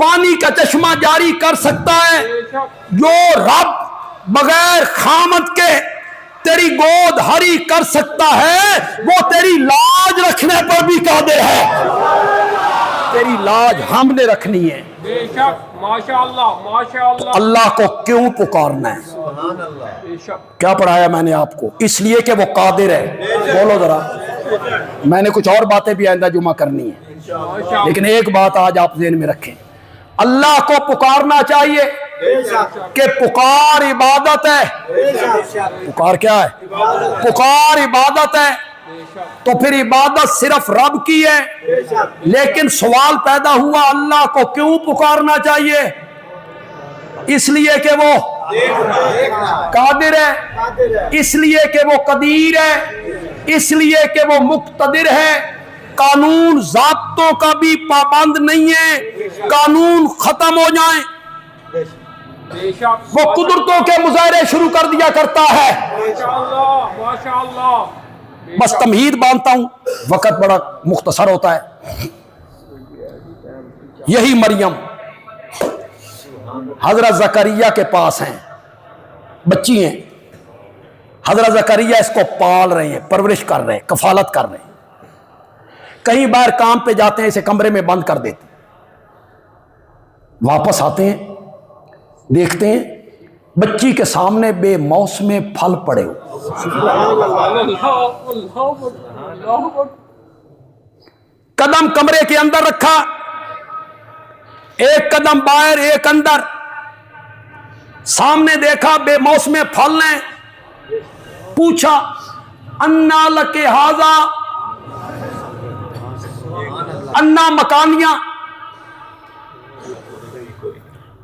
A: پانی کا چشمہ جاری کر سکتا ہے،
B: بے شک
A: جو رب بغیر خامت کے تیری گود ہری کر سکتا ہے، وہ تیری لاج رکھنے پر بھی قادر ہے۔ تیری لاج ہم نے رکھنی ہے۔
B: بے شک ماشاءاللہ ماشاءاللہ
A: اللہ کو کیوں پکارنا ہے؟
B: بے شک
A: کیا پڑھایا میں نے آپ کو؟ اس لیے کہ وہ قادر ہے۔ بولو ذرا، میں نے کچھ اور باتیں بھی آئندہ جمعہ کرنی ہے،
B: ماشاءاللہ
A: لیکن ایک بات آج آپ ذہن میں رکھیں، اللہ کو پکارنا چاہیے کہ پکار عبادت ہے۔ پکار کیا ہے؟ پکار عبادت ہے۔
B: بے شک
A: تو پھر عبادت صرف رب کی ہے، لیکن سوال پیدا ہوا اللہ کو کیوں پکارنا چاہیے؟ اس لیے کہ وہ قادر ہے، اس لیے کہ وہ قدیر ہے، اس لیے کہ وہ مقتدر ہے۔ قانون ضابطوں کا بھی پابند نہیں ہے، قانون ختم ہو جائیں
B: بے شک
A: وہ قدرتوں کے مظاہرے شروع کر دیا کرتا ہے۔
B: ماشاءاللہ ماشاءاللہ
A: بس تمہید باندھتا ہوں، وقت بڑا مختصر ہوتا ہے۔ یہی مریم حضرت زکریا کے پاس ہیں، بچی ہیں، حضرت زکریا اس کو پال رہے ہیں، پرورش کر رہے ہیں، کفالت کر رہے ہیں۔ کہیں باہر کام پہ جاتے ہیں، اسے کمرے میں بند کر دیتے ہیں، واپس آتے ہیں، دیکھتے ہیں بچی کے سامنے بے موسم پھل پڑے ہو۔
B: اللہ
A: قدم کمرے کے اندر رکھا، ایک قدم باہر ایک اندر، سامنے دیکھا بے موسم پھل نے، پوچھا انا لکے ھذا، انا مکانیاں،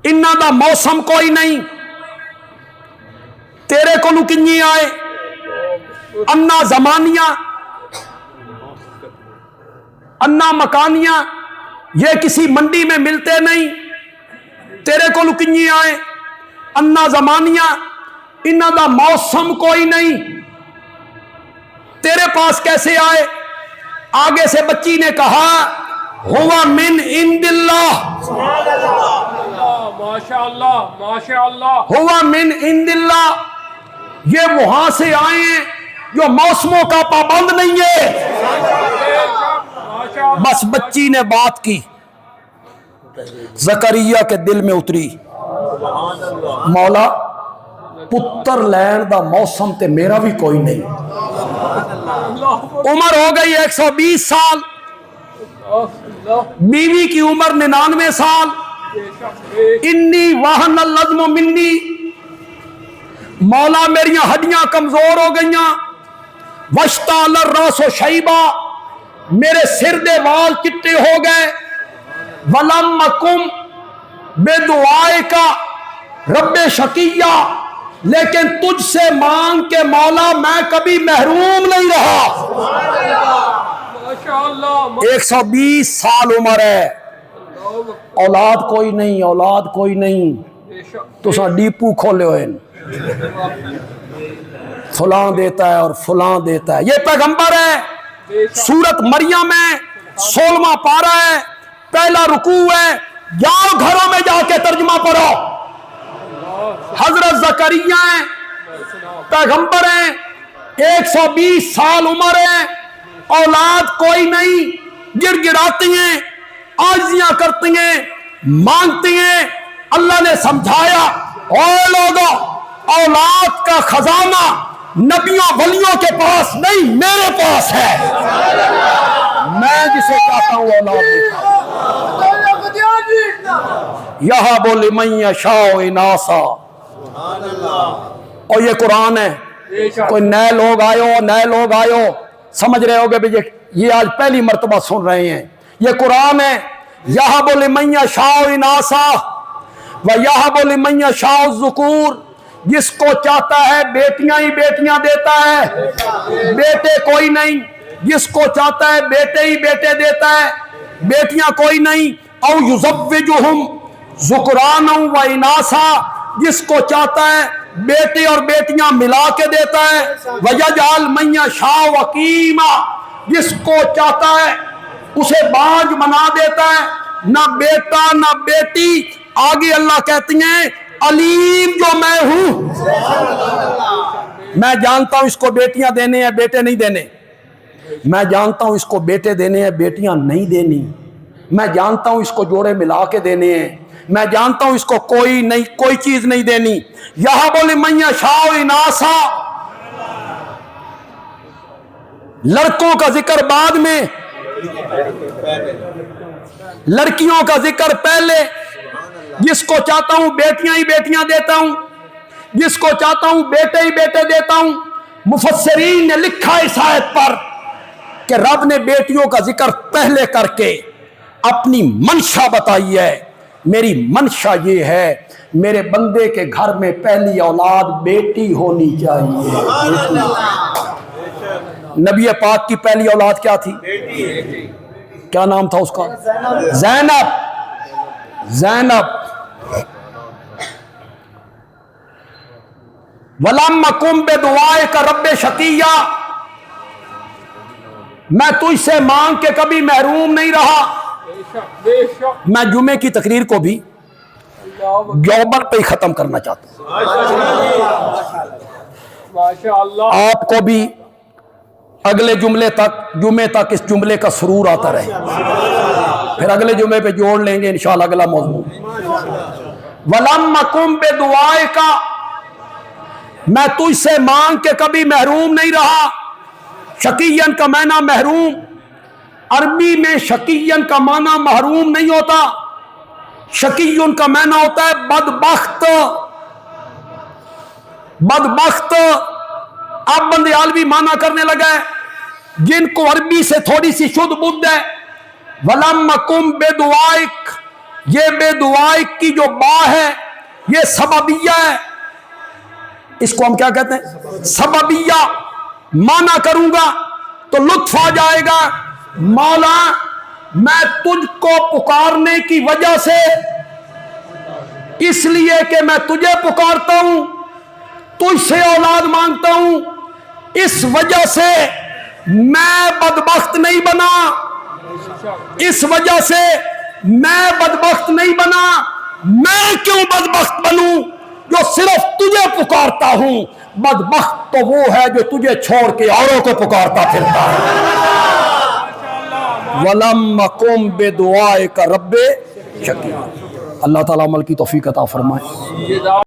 A: انہاں دا موسم کوئی نہیں، تیرے کو کنجی آئے، انا زمانیاں، انا مکانیاں، یہ کسی منڈی میں ملتے نہیں، تیرے کو کنجی آئے، انا زمانیاں، انہاں دا موسم کوئی نہیں، تیرے پاس کیسے آئے؟ آگے سے بچی نے کہا ہوا من عند اللہ،
B: ماشاءاللہ ماشاءاللہ
A: ہوا من عند اللہ، یہ وہاں سے آئے ہیں جو موسموں کا پابند نہیں ہے۔
B: ماشاءاللہ
A: بس بچی نے بات کی، زکریا کے دل میں اتری، مولا پتر لین دا موسم تے میرا بھی کوئی نہیں، عمر ہو گئی 120 سال، بیوی کی عمر 99 سال، انی وہن العظم منی، مولا میری ہڈیاں کمزور ہو گئیاں، واشتعل الراس شیبا، میرے سر دے وال چٹے ہو گئے، ولم اکم بدعائک رب شقیہ، لیکن تجھ سے مانگ کے مولا میں کبھی محروم نہیں رہا۔
B: ماشاءاللہ
A: 120 سال عمر ہے، اولاد کوئی نہیں، اولاد کوئی نہیں،
B: بے شک
A: تو سا ڈیپو کھولے ہوئے ہیں، فلاں دیتا ہے اور فلاں دیتا ہے۔ یہ پیغمبر ہے،
B: بے شک
A: سورت مریم ہے، 16واں پارہ ہے، پہلا رکوع ہے، جاؤ گھروں میں جا کے ترجمہ پڑھو۔ حضرت زکریا ہیں، پیغمبر ہیں، 120 سال عمر ہے، اولاد کوئی نہیں، گڑ گڑاتی ہیں، عاجزیاں کرتی ہیں، مانگتی ہیں۔ اللہ نے سمجھایا اے لوگو، اولاد کا خزانہ نبیوں ولیوں کے پاس نہیں، میرے پاس ہے، میں جسے چاہتا ہوں اولاد دیتا ہوں۔ یہب لمن یشاء اناثا، اور یہ قرآن ہے۔
B: بے شک
A: کوئی نئے لوگ آئے ہو سمجھ رہے ہوگے بھی یہ آج پہلی مرتبہ سن رہے ہیں، یہ قرآن ہے۔ یہب لمن یشاء اناثا ویہب لمن یشاء الذکور، جس کو چاہتا ہے بیٹیاں ہی بیٹیاں دیتا ہے، بیٹے کوئی نہیں، جس کو چاہتا ہے بیٹے ہی بیٹے دیتا ہے، بیٹیاں کوئی نہیں۔ او یزوجہم ذکرانا و اناثا، جس کو چاہتا ہے بیٹے اور بیٹیاں ملا کے دیتا ہے۔ وَيَجْعَلْ مَن يَشَاءُ عَقِيمًا، جس کو چاہتا ہے اسے بانج بنا دیتا ہے۔ نہ بیٹا نہ بیٹی. آگے اللہ کہتی ہیں علیم جو میں ہوں. میں جانتا ہوں اس کو بیٹیاں دینے ہیں بیٹے نہیں دینے. میں جانتا ہوں اس کو بیٹے دینے ہیں بیٹیاں نہیں دینی. میں جانتا ہوں اس کو جوڑے ملا کے دینے ہیں. میں جانتا ہوں اس کو کوئی چیز نہیں دینی. یہاں بولے من یشاء اناسا. لڑکوں کا ذکر بعد میں, لڑکیوں کا ذکر پہلے. جس کو چاہتا ہوں بیٹیاں ہی بیٹیاں دیتا ہوں, جس کو چاہتا ہوں بیٹے ہی بیٹے دیتا ہوں. مفسرین نے لکھا اس آیت پر کہ رب نے بیٹیوں کا ذکر پہلے کر کے اپنی منشا بتائی ہے. میری منشا یہ ہے میرے بندے کے گھر میں پہلی اولاد بیٹی ہونی چاہیے. نبی پاک کی پہلی اولاد کیا تھی؟ کیا نام تھا اس کا؟ زینب. زینب. وَلَمَّ كُمْ بِدُعَائِكَ رَبِّ شَقِيًّا. میں تجھ سے مانگ کے کبھی محروم نہیں رہا.
B: بے شک.
A: میں جمعے کی تقریر کو بھی گلوبل پہ ہی ختم کرنا چاہتا ہوں.
B: ماشاء اللہ.
A: آپ کو بھی اگلے جمعے تک اس جملے کا سرور آتا رہے. پھر اگلے جمعے پہ جوڑ لیں گے انشاءاللہ اگلا موضوع. وَلَمَّ كُمْ بِدُعَائِكَ. میں تجھ سے مانگ کے کبھی محروم نہیں رہا. شقیًا کا معنی محروم. عربی میں شقیًا کا معنی محروم نہیں ہوتا. شقیٌ کا معنی ہوتا ہے بدبخت. بدبخت. اب بندیالوی معنی کرنے لگا ہے جن کو عربی سے تھوڑی سی شدھ بدھ ہے. وَلَمَّ كُمْ بِدُعَائِكَ. یہ بے دعائک کی جو با ہے یہ سببیہ ہے. اس کو ہم کیا کہتے ہیں؟ سببیہ. مانا کروں گا تو لطف آ جائے گا. مولا میں تجھ کو پکارنے کی وجہ سے, اس لیے کہ میں تجھے پکارتا ہوں, تجھ سے اولاد مانگتا ہوں, اس وجہ سے میں بدبخت نہیں بنا. اس وجہ سے میں بدبخت نہیں بنا. میں کیوں بدبخت بنوں جو صرف تجھے پکارتا ہوں؟ بدبخت تو وہ ہے جو تجھے چھوڑ کے اوروں کو پکارتا پھرتا ہے. وَلَمَّ كُمْ بِدُعَائِكَ رَبِّ شَقِيًّا. اللہ تعالیٰ عمل کی توفیق عطا فرمائے.